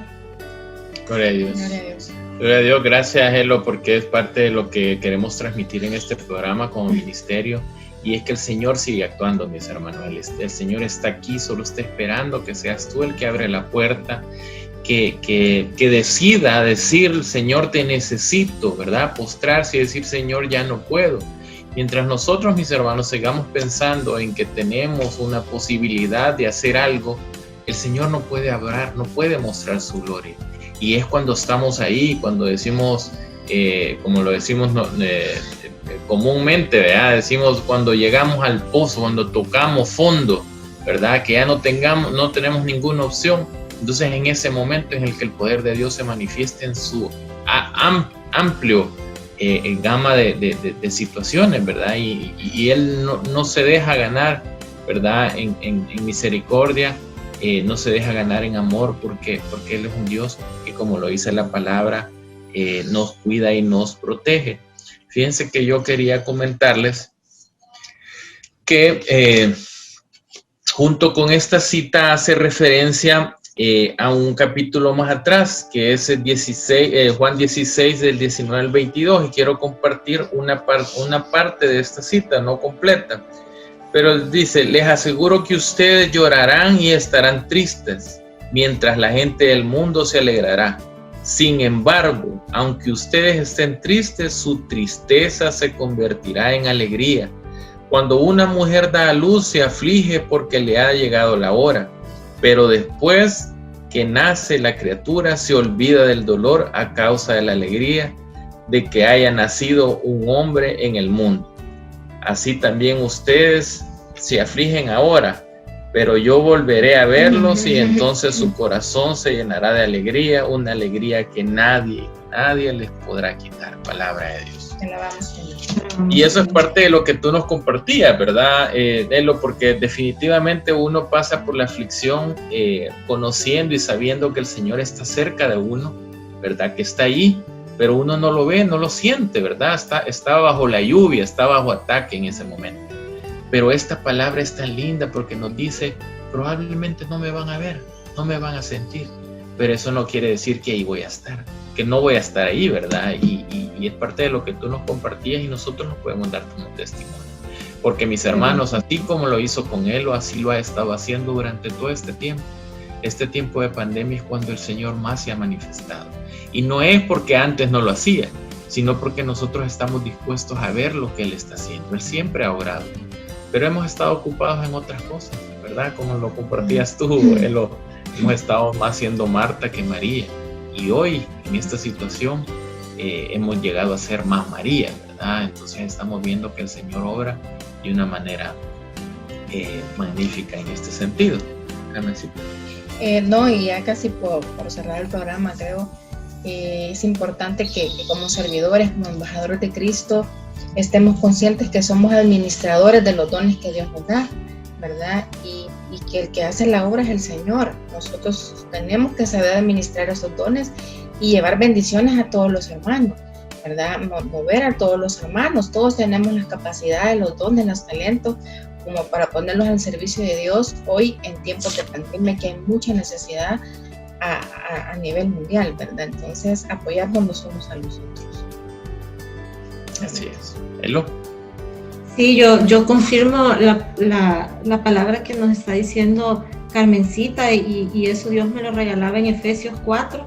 [SPEAKER 2] Gloria a Dios.
[SPEAKER 3] Gloria a Dios.
[SPEAKER 2] Gloria a Dios, gracias Elo, porque es parte de lo que queremos transmitir en este programa como ministerio, y es que el Señor sigue actuando, mis hermanos. El Señor está aquí, solo está esperando que seas tú el que abre la puerta, que decida decir, Señor, te necesito, ¿verdad? Postrarse y decir, Señor, ya no puedo. Mientras nosotros, mis hermanos, sigamos pensando en que tenemos una posibilidad de hacer algo, el Señor no puede hablar, no puede mostrar su gloria. Y es cuando estamos ahí, cuando decimos, como lo decimos comúnmente, ¿verdad? Decimos cuando llegamos al pozo, cuando tocamos fondo, ¿verdad? Que ya no tenemos ninguna opción. Entonces en ese momento en el que el poder de Dios se manifiesta en su amplio gama de situaciones, ¿verdad? Y Él no se deja ganar, ¿verdad? En misericordia. No se deja ganar en amor porque Él es un Dios que, como lo dice la palabra, nos cuida y nos protege. Fíjense que yo quería comentarles que junto con esta cita hace referencia a un capítulo más atrás, que es el Juan 16 del 19 al 22, y quiero compartir una parte de esta cita, no completa. Pero dice, les aseguro que ustedes llorarán y estarán tristes, mientras la gente del mundo se alegrará. Sin embargo, aunque ustedes estén tristes, su tristeza se convertirá en alegría. Cuando una mujer da a luz, se aflige porque le ha llegado la hora, pero después que nace la criatura, se olvida del dolor a causa de la alegría de que haya nacido un hombre en el mundo. Así también ustedes se afligen ahora, pero yo volveré a verlos y entonces su corazón se llenará de alegría, una alegría que nadie les podrá quitar. Palabra de Dios.
[SPEAKER 3] Te alabamos, Señor.
[SPEAKER 2] Y eso es parte de lo que tú nos compartías, ¿verdad, Elo? Porque definitivamente uno pasa por la aflicción conociendo y sabiendo que el Señor está cerca de uno, ¿verdad? Que está ahí, pero uno no lo ve, no lo siente, ¿verdad? Está bajo la lluvia, está bajo ataque en ese momento. Pero esta palabra es tan linda porque nos dice, probablemente no me van a ver, no me van a sentir, pero eso no quiere decir que ahí voy a estar, que no voy a estar ahí, ¿verdad? Y es parte de lo que tú nos compartías y nosotros nos podemos dar como testimonio. Porque mis hermanos, así como lo hizo con él o así lo ha estado haciendo durante todo este tiempo de pandemia es cuando el Señor más se ha manifestado. Y no es porque antes no lo hacía, sino porque nosotros estamos dispuestos a ver lo que Él está haciendo. Él siempre ha orado, pero hemos estado ocupados en otras cosas, ¿verdad? Como lo compartías tú, hemos estado más siendo Marta que María. Y hoy, en esta situación, hemos llegado a ser más María, ¿verdad? Entonces estamos viendo que el Señor obra de una manera magnífica en este sentido.
[SPEAKER 3] No, y ya casi por cerrar el programa, creo, es importante que como servidores, como embajadores de Cristo, estemos conscientes que somos administradores de los dones que Dios nos da, ¿verdad? Y que el que hace la obra es el Señor. Nosotros tenemos que saber administrar esos dones y llevar bendiciones a todos los hermanos, ¿verdad? Mover a todos los hermanos. Todos tenemos las capacidades, los dones, los talentos, como para ponerlos al servicio de Dios hoy en tiempos de pandemia, que hay mucha necesidad a nivel mundial, ¿verdad? Entonces, apoyarnos los unos a los otros.
[SPEAKER 2] Así es. Elo.
[SPEAKER 4] Sí, yo confirmo la palabra que nos está diciendo Carmencita, y eso Dios me lo regalaba en Efesios 4,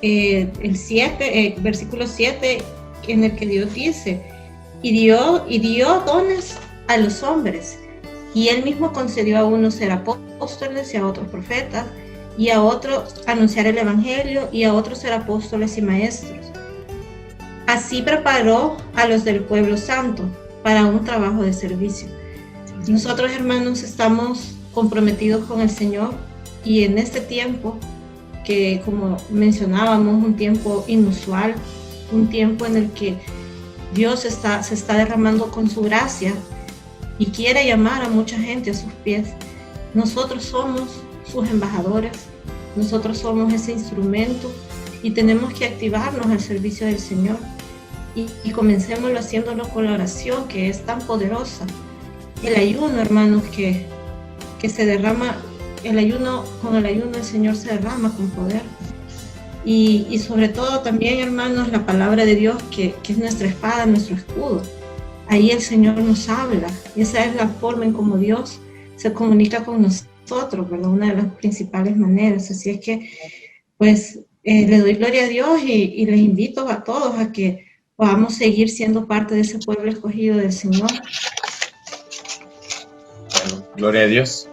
[SPEAKER 4] el 7, versículo 7, en el que Dios dice, y dio dones a los hombres, y Él mismo concedió a unos ser apóstoles y a otros profetas, y a otros anunciar el evangelio, y a otros ser apóstoles y maestros. Así preparó a los del pueblo santo para un trabajo de servicio. Nosotros, hermanos, estamos comprometidos con el Señor, y en este tiempo, que como mencionábamos, un tiempo inusual, un tiempo en el que Dios se está derramando con su gracia y quiere llamar a mucha gente a sus pies. Nosotros somos sus embajadores, nosotros somos ese instrumento y tenemos que activarnos al servicio del Señor. Y comencémoslo haciéndolo con la oración, que es tan poderosa. El ayuno, hermanos, que se derrama, con el ayuno el Señor se derrama con poder. Y sobre todo también, hermanos, la palabra de Dios, que es nuestra espada, nuestro escudo. Ahí el Señor nos habla, y esa es la forma en cómo Dios se comunica con nosotros, ¿verdad? Una de las principales maneras. Así es que, pues, le doy gloria a Dios y les invito a todos a que podamos seguir siendo parte de ese pueblo escogido del Señor.
[SPEAKER 2] Bueno, gloria a Dios.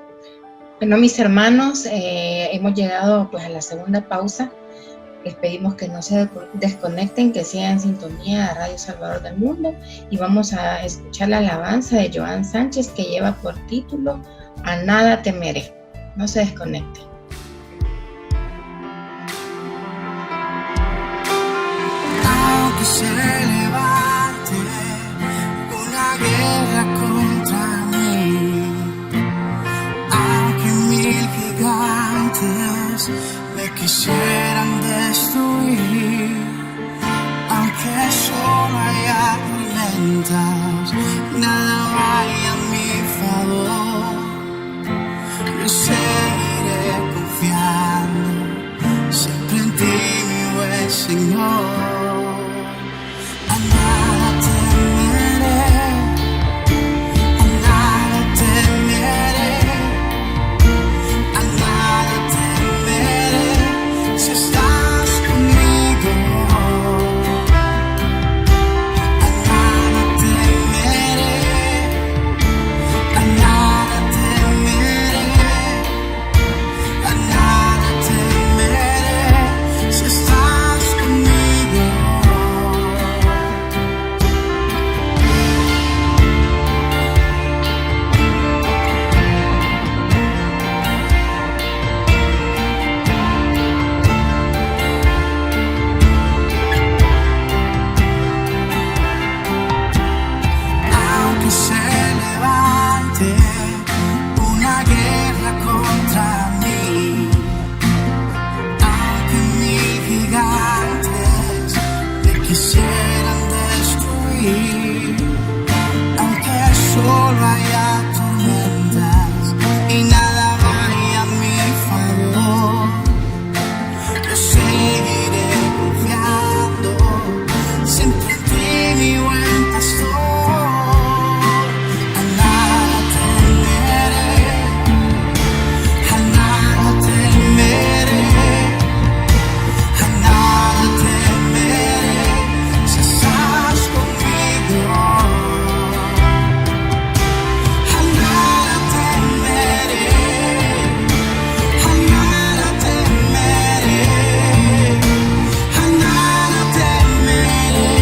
[SPEAKER 3] Bueno, mis hermanos, hemos llegado pues a la segunda pausa. Les pedimos que no se desconecten, que sigan en sintonía a Radio Salvador del Mundo, y vamos a escuchar la alabanza de Joan Sánchez, que lleva por título A nada temeré. No se desconecten.
[SPEAKER 6] Aunque se levante una guerra contra mí, aunque 1000 gigantes me quisieran destruir, aunque solo haya tormentas, nada vaya a mi favor. Yo seguiré confiando siempre en ti, mi buen Señor. A nada temeré, a nada temeré, a nada temeré, si estás conmigo. A nada temeré, a nada temeré, a nada temeré, si estás conmigo. Aunque se levante una guerra contra mí, aunque 1000 gigantes me quisieran destruir, aunque solo haya tormentas y nada vaya a mi favor, yo seguiré confiando siempre en ti, mi buen pastor. A nada temeré, a nada temeré, a nada temeré, si estás conmigo. A nada temeré, a nada temeré, a nada temeré,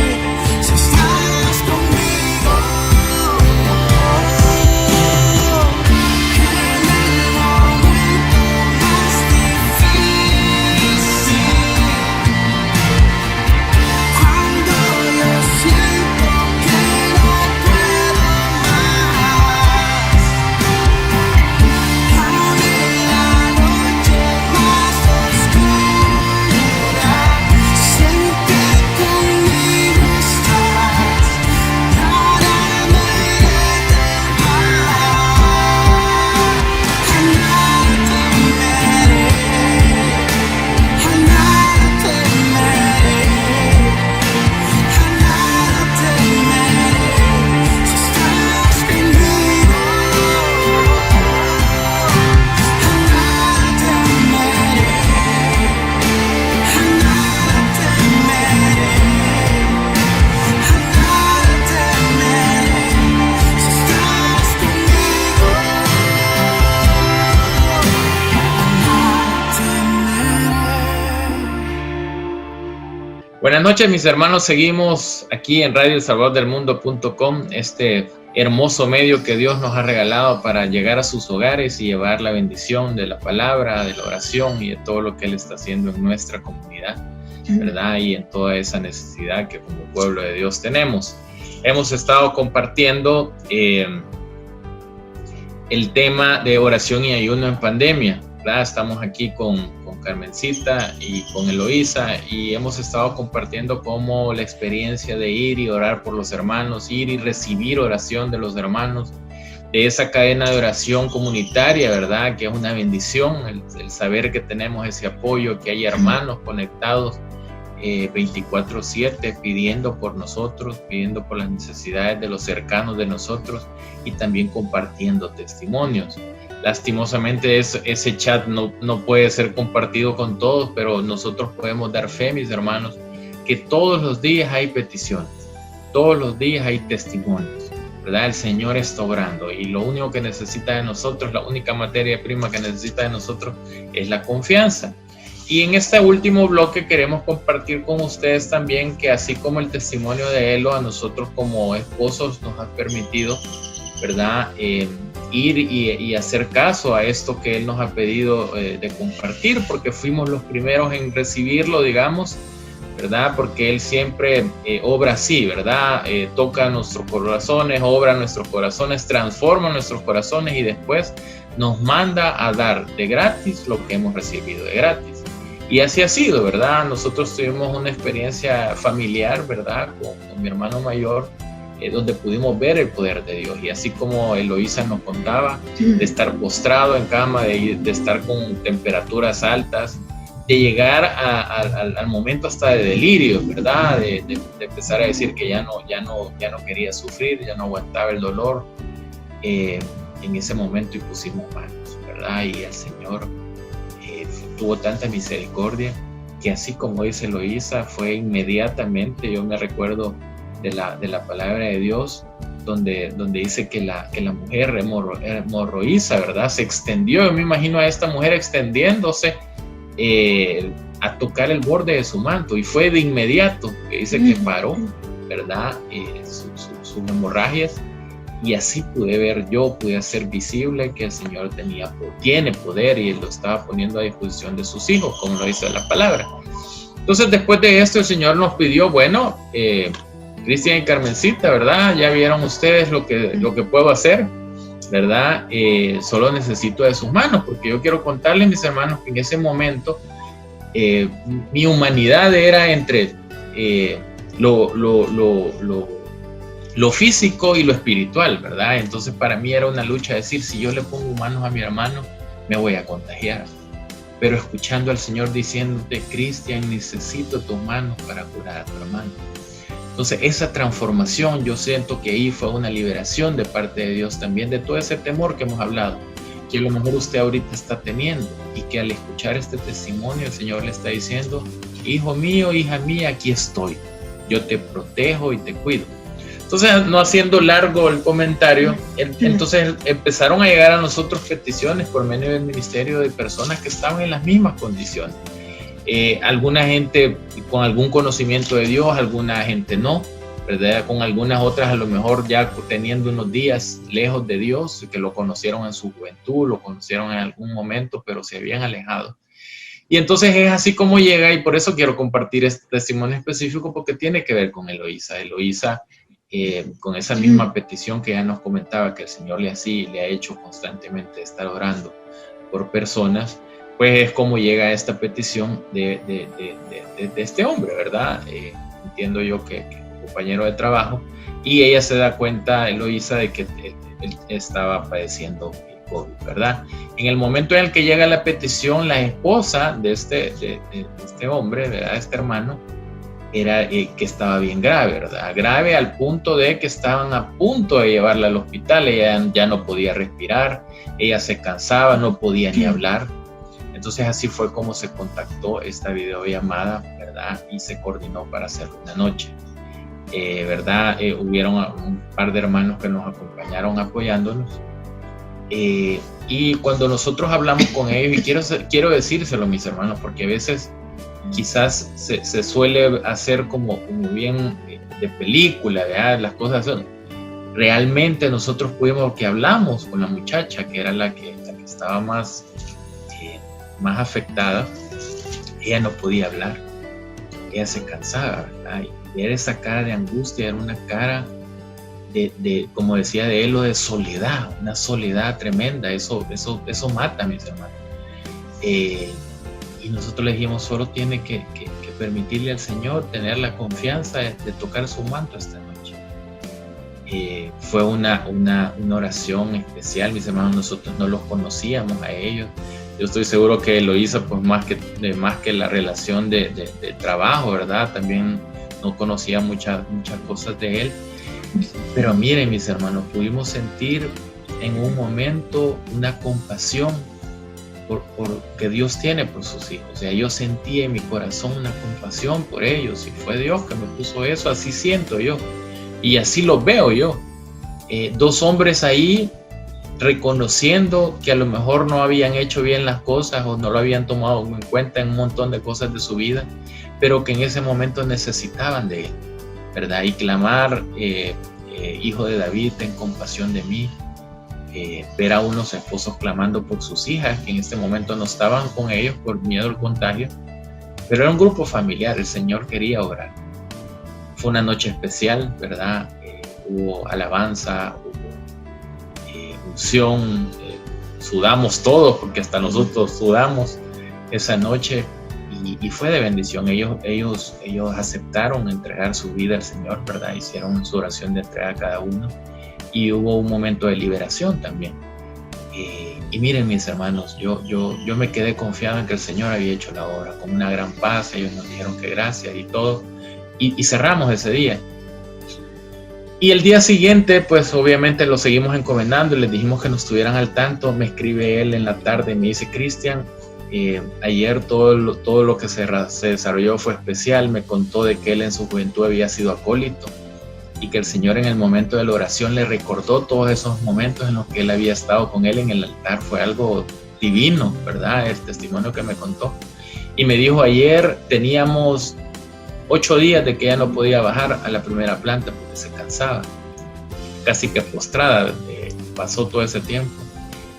[SPEAKER 6] si estás conmigo. En el momento más difícil, cuando yo siento que no puedo más, aún en la noche más oscura, siempre conmigo estás, nada me detendrá. A nada temeré, a nada temeré, a nada temeré, si estás conmigo. A nada temeré, a nada temeré, a nada temeré, si estás conmigo.
[SPEAKER 2] Buenas noches, mis hermanos. Seguimos aquí en radiosalvadordelmundo.com, este hermoso medio que Dios nos ha regalado para llegar a sus hogares y llevar la bendición de la palabra, de la oración y de todo lo que Él está haciendo en nuestra comunidad, ¿verdad? Y en toda esa necesidad que como pueblo de Dios tenemos. Hemos estado compartiendo el tema de oración y ayuno en pandemia. ¿verdad? Estamos aquí con Carmencita y con Eloísa y hemos estado compartiendo cómo la experiencia de ir y orar por los hermanos, ir y recibir oración de los hermanos, de esa cadena de oración comunitaria, ¿verdad? Que es una bendición, el saber que tenemos ese apoyo, que hay hermanos conectados 24/7 pidiendo por nosotros, pidiendo por las necesidades de los cercanos de nosotros y también compartiendo testimonios. Lastimosamente ese chat no puede ser compartido con todos, pero nosotros podemos dar fe, mis hermanos, que todos los días hay peticiones, todos los días hay testimonios, ¿verdad? El Señor está obrando y lo único que necesita de nosotros, la única materia prima que necesita de nosotros es la confianza. Y en este último bloque queremos compartir con ustedes también que así como el testimonio de Elo a nosotros como esposos nos ha permitido, ¿verdad? Ir y hacer caso a esto que Él nos ha pedido de compartir, porque fuimos los primeros en recibirlo, digamos, ¿verdad? Porque Él siempre obra así, ¿verdad? Toca nuestros corazones, obra nuestros corazones, transforma nuestros corazones y después nos manda a dar de gratis lo que hemos recibido de gratis. Y así ha sido, ¿verdad? Nosotros tuvimos una experiencia familiar, ¿verdad? Con mi hermano mayor, donde pudimos ver el poder de Dios. Y así como Eloísa nos contaba, de estar postrado en cama, de estar con temperaturas altas, de llegar al momento hasta de delirio, ¿verdad? De empezar a decir que ya no quería sufrir, ya no aguantaba el dolor. En ese momento y pusimos manos, ¿verdad? Y el Señor tuvo tanta misericordia que así como dice Eloísa, fue inmediatamente, yo me recuerdo de la palabra de Dios, donde dice que la mujer hemorroísa, ¿verdad? Se extendió, yo me imagino a esta mujer extendiéndose a tocar el borde de su manto, y fue de inmediato, que dice que paró, ¿verdad? Sus hemorragias, y así pude hacer visible que el Señor tiene poder, y Él lo estaba poniendo a disposición de sus hijos, como lo dice la palabra. Entonces, después de esto, el Señor nos pidió, bueno, Cristian y Carmencita, ¿verdad? Ya vieron ustedes lo que puedo hacer, ¿verdad? Solo necesito de sus manos, porque yo quiero contarles, mis hermanos, que en ese momento mi humanidad era entre lo físico y lo espiritual, ¿verdad? Entonces para mí era una lucha decir, si yo le pongo manos a mi hermano, me voy a contagiar. Pero escuchando al Señor diciéndote, Cristian, necesito tus manos para curar a tu hermano. Entonces esa transformación, yo siento que ahí fue una liberación de parte de Dios también, de todo ese temor que hemos hablado, que a lo mejor usted ahorita está teniendo, y que al escuchar este testimonio el Señor le está diciendo, hijo mío, hija mía, aquí estoy, yo te protejo y te cuido. Entonces, no haciendo largo el comentario, entonces empezaron a llegar a nosotros peticiones por medio del ministerio de personas que estaban en las mismas condiciones. Alguna gente con algún conocimiento de Dios, alguna gente no, ¿verdad? Con algunas otras a lo mejor ya teniendo unos días lejos de Dios, que lo conocieron en su juventud, lo conocieron en algún momento, pero se habían alejado. Y entonces es así como llega, y por eso quiero compartir este testimonio específico, porque tiene que ver con Eloísa. Eloísa, con esa misma petición que ya nos comentaba que el Señor le ha hecho constantemente estar orando por personas, pues es como llega esta petición de este hombre, ¿verdad? Entiendo yo que un compañero de trabajo, y ella se da cuenta, Eloísa, de que él estaba padeciendo el COVID, ¿verdad? En el momento en el que llega la petición, la esposa de este hombre, ¿verdad? Este hermano, era que estaba bien grave, ¿verdad? Grave al punto de que estaban a punto de llevarla al hospital. Ella ya no podía respirar, ella se cansaba, no podía ni hablar. Entonces así fue como se contactó esta videollamada, ¿verdad? Y se coordinó para hacerlo una noche, ¿verdad? Hubieron un par de hermanos que nos acompañaron apoyándonos. Y cuando nosotros hablamos con ellos, y quiero decírselo, mis hermanos, porque a veces quizás se suele hacer como bien de película, ¿verdad? Las cosas son. Realmente nosotros pudimos, que hablamos con la muchacha, que era la que estaba más afectada, ella no podía hablar, ella se cansaba, ¿verdad? Y era esa cara de angustia, era una cara de como decía de Elo, de soledad, una soledad tremenda. Eso mata, mis hermanos. Y nosotros le dijimos, solo tiene que permitirle al Señor tener la confianza de tocar su manto esta noche. Fue una oración especial, mis hermanos, nosotros no los conocíamos a ellos. Yo estoy seguro que lo hizo pues más que la relación de trabajo, ¿verdad? También no conocía muchas cosas de él. Pero miren, mis hermanos, pudimos sentir en un momento una compasión por que Dios tiene por sus hijos. O sea, yo sentí en mi corazón una compasión por ellos, y fue Dios que me puso eso, así siento yo, y así lo veo yo. Dos hombres ahí reconociendo que a lo mejor no habían hecho bien las cosas o no lo habían tomado en cuenta en un montón de cosas de su vida, pero que en ese momento necesitaban de él, ¿verdad? Y clamar, hijo de David, ten compasión de mí. Ver a unos esposos clamando por sus hijas que en este momento no estaban con ellos por miedo al contagio, pero era un grupo familiar, el Señor quería orar. Fue una noche especial, ¿verdad? Hubo alabanza, hubo unción, sudamos todos, porque hasta nosotros sudamos esa noche, y fue de bendición. Ellos aceptaron entregar su vida al Señor, ¿verdad? Hicieron su oración de entrega a cada uno, y hubo un momento de liberación también. Y miren, mis hermanos, yo me quedé confiado en que el Señor había hecho la obra con una gran paz. Ellos nos dijeron que gracias y todo, y cerramos ese día. Y el día siguiente, pues obviamente lo seguimos encomendando y les dijimos que nos estuvieran al tanto. Me escribe él en la tarde y me dice: Cristian, ayer todo lo que se desarrolló fue especial. Me contó de que él en su juventud había sido acólito, y que el Señor en el momento de la oración le recordó todos esos momentos en los que él había estado con él en el altar. Fue algo divino, ¿verdad? El testimonio que me contó. Y me dijo: ayer teníamos 8 días de que ella no podía bajar a la primera planta porque se cansaba, casi que postrada, pasó todo ese tiempo.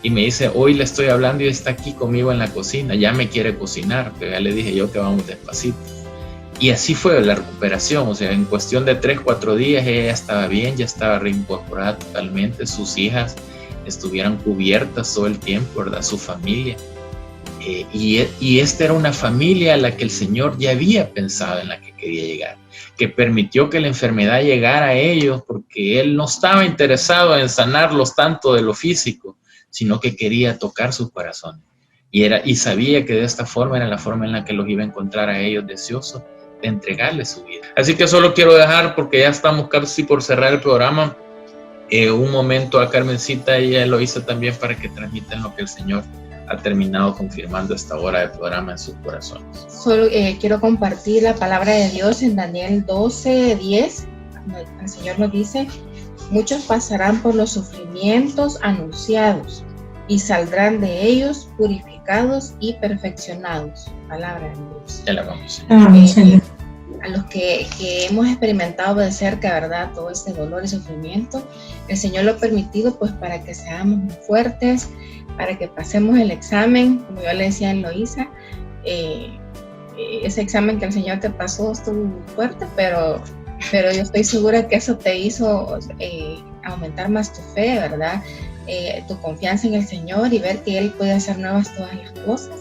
[SPEAKER 2] Y me dice: hoy le estoy hablando y está aquí conmigo en la cocina, ya me quiere cocinar, pero ya le dije yo que vamos despacito. Y así fue la recuperación. O sea, en cuestión de 3-4 días ella ya estaba bien, ya estaba reincorporada totalmente. Sus hijas estuvieran cubiertas todo el tiempo, ¿verdad? Su familia. Y esta era una familia a la que el Señor ya había pensado en la que quería llegar, que permitió que la enfermedad llegara a ellos, porque Él no estaba interesado en sanarlos tanto de lo físico, sino que quería tocar sus corazones. Y sabía que de esta forma era la forma en la que los iba a encontrar a ellos deseosos de entregarle su vida. Así que solo quiero dejar, porque ya estamos casi por cerrar el programa, un momento a Carmencita. Ella lo hizo también para que transmitan lo que el Señor ha terminado confirmando esta hora de programa en sus corazones.
[SPEAKER 3] Solo quiero compartir la palabra de Dios en Daniel 12:10. El Señor nos dice: muchos pasarán por los sufrimientos anunciados y saldrán de ellos purificados y perfeccionados. Palabra de Dios.
[SPEAKER 2] Ya la vamos.
[SPEAKER 3] A los que hemos experimentado de cerca, ¿verdad?, todo este dolor y sufrimiento, el Señor lo ha permitido pues para que seamos muy fuertes, para que pasemos el examen, como yo le decía a Eloísa. Ese examen que el Señor te pasó estuvo muy fuerte, pero yo estoy segura que eso te hizo aumentar más tu fe, ¿verdad? Tu confianza en el Señor, y ver que Él puede hacer nuevas todas las cosas,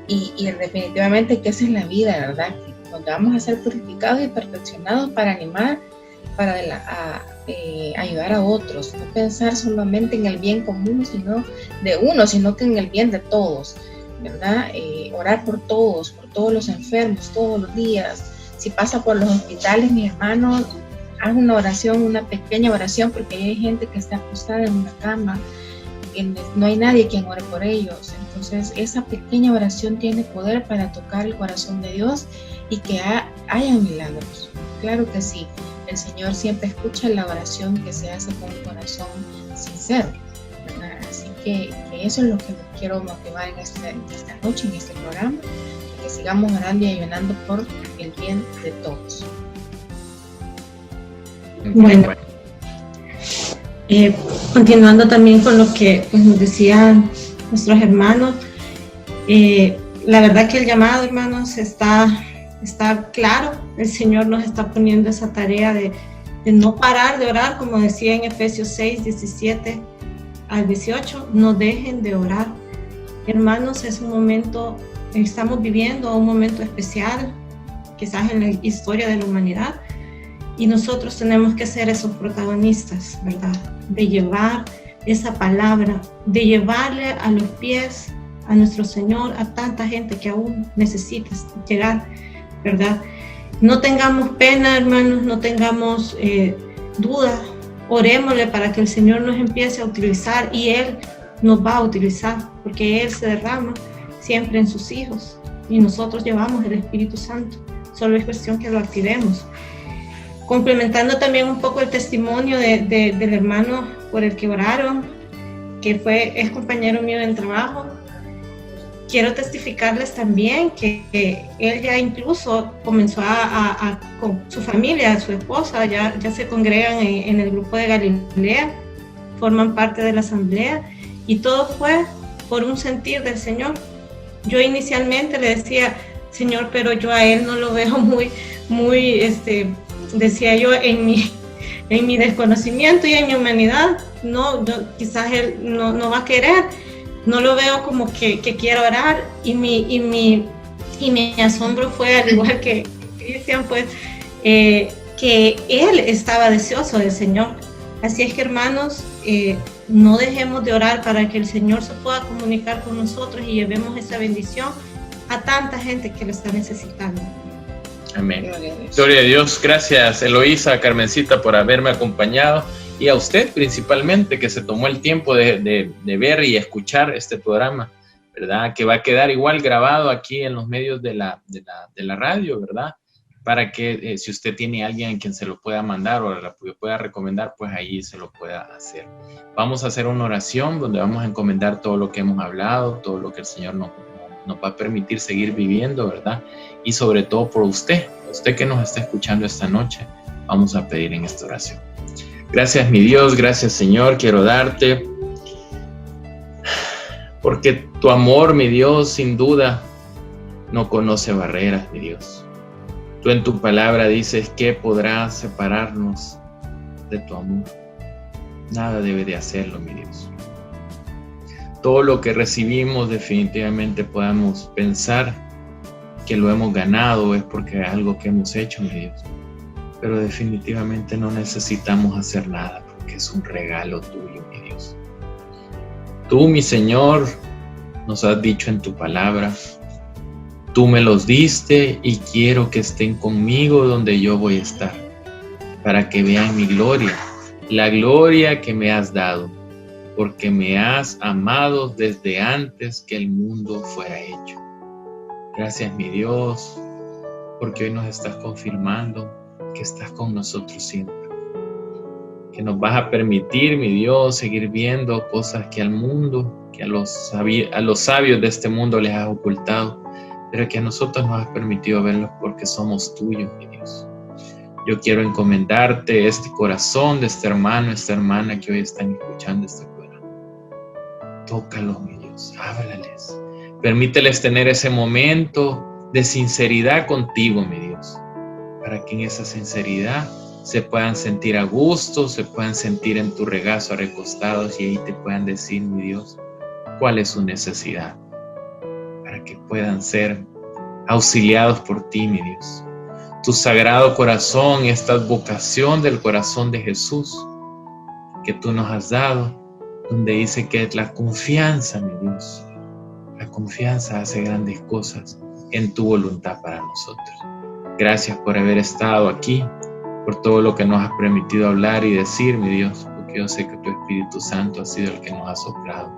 [SPEAKER 3] y definitivamente que esa es la vida, ¿verdad? Donde vamos a ser purificados y perfeccionados para animar, para ayudar a otros, no pensar solamente en el bien común, sino que en el bien de todos, ¿verdad? Orar por todos los enfermos todos los días. Si pasa por los hospitales, mis hermanos, haz una oración, una pequeña oración, porque hay gente que está acostada en una cama, que no hay nadie quien ore por ellos. Entonces esa pequeña oración tiene poder para tocar el corazón de Dios y que haya milagros. Claro que sí, el Señor siempre escucha la oración que se hace con un corazón sincero, ¿verdad? Así que eso es lo que les quiero motivar en esta noche, en este programa, que sigamos orando y ayunando por el bien de todos.
[SPEAKER 4] Bueno, continuando también con lo que nos decían nuestros hermanos, la verdad que el llamado, hermanos, está claro. El Señor nos está poniendo esa tarea de no parar de orar, como decía en Efesios 6, 17 al 18, no dejen de orar. Hermanos, es un momento, estamos viviendo un momento especial, quizás en la historia de la humanidad, y nosotros tenemos que ser esos protagonistas, ¿verdad? De llevar esa palabra, de llevarle a los pies a nuestro Señor, a tanta gente que aún necesita llegar, ¿verdad? No tengamos pena, hermanos, no tengamos duda. Orémosle para que el Señor nos empiece a utilizar, y Él nos va a utilizar, porque Él se derrama siempre en sus hijos, y nosotros llevamos el Espíritu Santo. Solo es cuestión que lo activemos. Complementando también un poco el testimonio del hermano por el que oraron, que es compañero mío en trabajo, quiero testificarles también que él ya incluso comenzó con su familia, su esposa, ya se congregan en el grupo de Galilea, forman parte de la asamblea, y todo fue por un sentir del Señor. Yo inicialmente le decía, Señor, pero yo a él no lo veo muy, decía yo, en mi desconocimiento y en mi humanidad, quizás él no va a querer. No lo veo como que quiera orar, y mi asombro fue, al igual que Cristian, pues, que él estaba deseoso del Señor. Así es que, hermanos, no dejemos de orar para que el Señor se pueda comunicar con nosotros y llevemos esa bendición a tanta gente que lo está necesitando.
[SPEAKER 2] Amén. Gloria a Dios. Gracias, Eloísa, Carmencita, por haberme acompañado. Y a usted principalmente, que se tomó el tiempo de ver y escuchar este programa, ¿verdad? Que va a quedar igual grabado aquí en los medios de la radio, ¿verdad? Para que si usted tiene a alguien a quien se lo pueda mandar o la pueda recomendar, pues ahí se lo pueda hacer. Vamos a hacer una oración donde vamos a encomendar todo lo que hemos hablado, todo lo que el Señor nos va a permitir seguir viviendo, ¿verdad? Y sobre todo por usted que nos está escuchando esta noche, vamos a pedir en esta oración. Gracias, mi Dios, gracias, Señor, quiero darte, porque tu amor, mi Dios, sin duda, no conoce barreras, mi Dios. Tú en tu palabra dices que podrá separarnos de tu amor. Nada debe de hacerlo, mi Dios. Todo lo que recibimos definitivamente podamos pensar que lo hemos ganado, es porque es algo que hemos hecho, mi Dios. Pero definitivamente no necesitamos hacer nada, porque es un regalo tuyo, mi Dios. Tú, mi Señor, nos has dicho en tu palabra, tú me los diste y quiero que estén conmigo donde yo voy a estar, para que vean mi gloria, la gloria que me has dado, porque me has amado desde antes que el mundo fuera hecho. Gracias, mi Dios, porque hoy nos estás confirmando que estás con nosotros siempre, que nos vas a permitir, mi Dios, seguir viendo cosas que al mundo, que a los sabios de este mundo les has ocultado, pero que a nosotros nos has permitido verlos porque somos tuyos, mi Dios. Yo quiero encomendarte este corazón de este hermano, esta hermana que hoy están escuchando este programa. Tócalos, mi Dios, háblales, permíteles tener ese momento de sinceridad contigo, mi Dios, para que en esa sinceridad se puedan sentir a gusto, se puedan sentir en tu regazo recostados y ahí te puedan decir, mi Dios, cuál es su necesidad, para que puedan ser auxiliados por ti, mi Dios. Tu sagrado corazón, esta vocación del corazón de Jesús que tú nos has dado, donde dice que la confianza, mi Dios, la confianza hace grandes cosas en tu voluntad para nosotros. Gracias por haber estado aquí, por todo lo que nos has permitido hablar y decir, mi Dios, porque yo sé que tu Espíritu Santo ha sido el que nos ha soplado,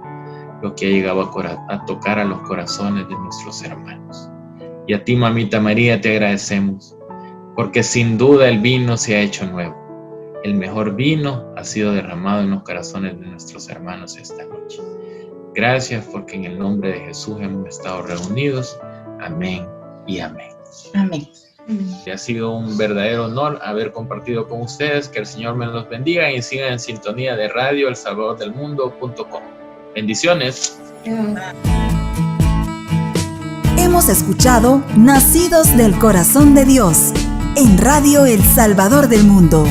[SPEAKER 2] lo que ha llegado a tocar a los corazones de nuestros hermanos. Y a ti, Mamita María, te agradecemos, porque sin duda el vino se ha hecho nuevo. El mejor vino ha sido derramado en los corazones de nuestros hermanos esta noche. Gracias, porque en el nombre de Jesús hemos estado reunidos. Amén y amén.
[SPEAKER 3] Amén.
[SPEAKER 2] Ha sido un verdadero honor haber compartido con ustedes. Que el Señor me los bendiga y sigan en sintonía de Radio elsalvadordelmundo.com. Bendiciones.
[SPEAKER 1] Hemos escuchado Nacidos del Corazón de Dios en Radio El Salvador del Mundo.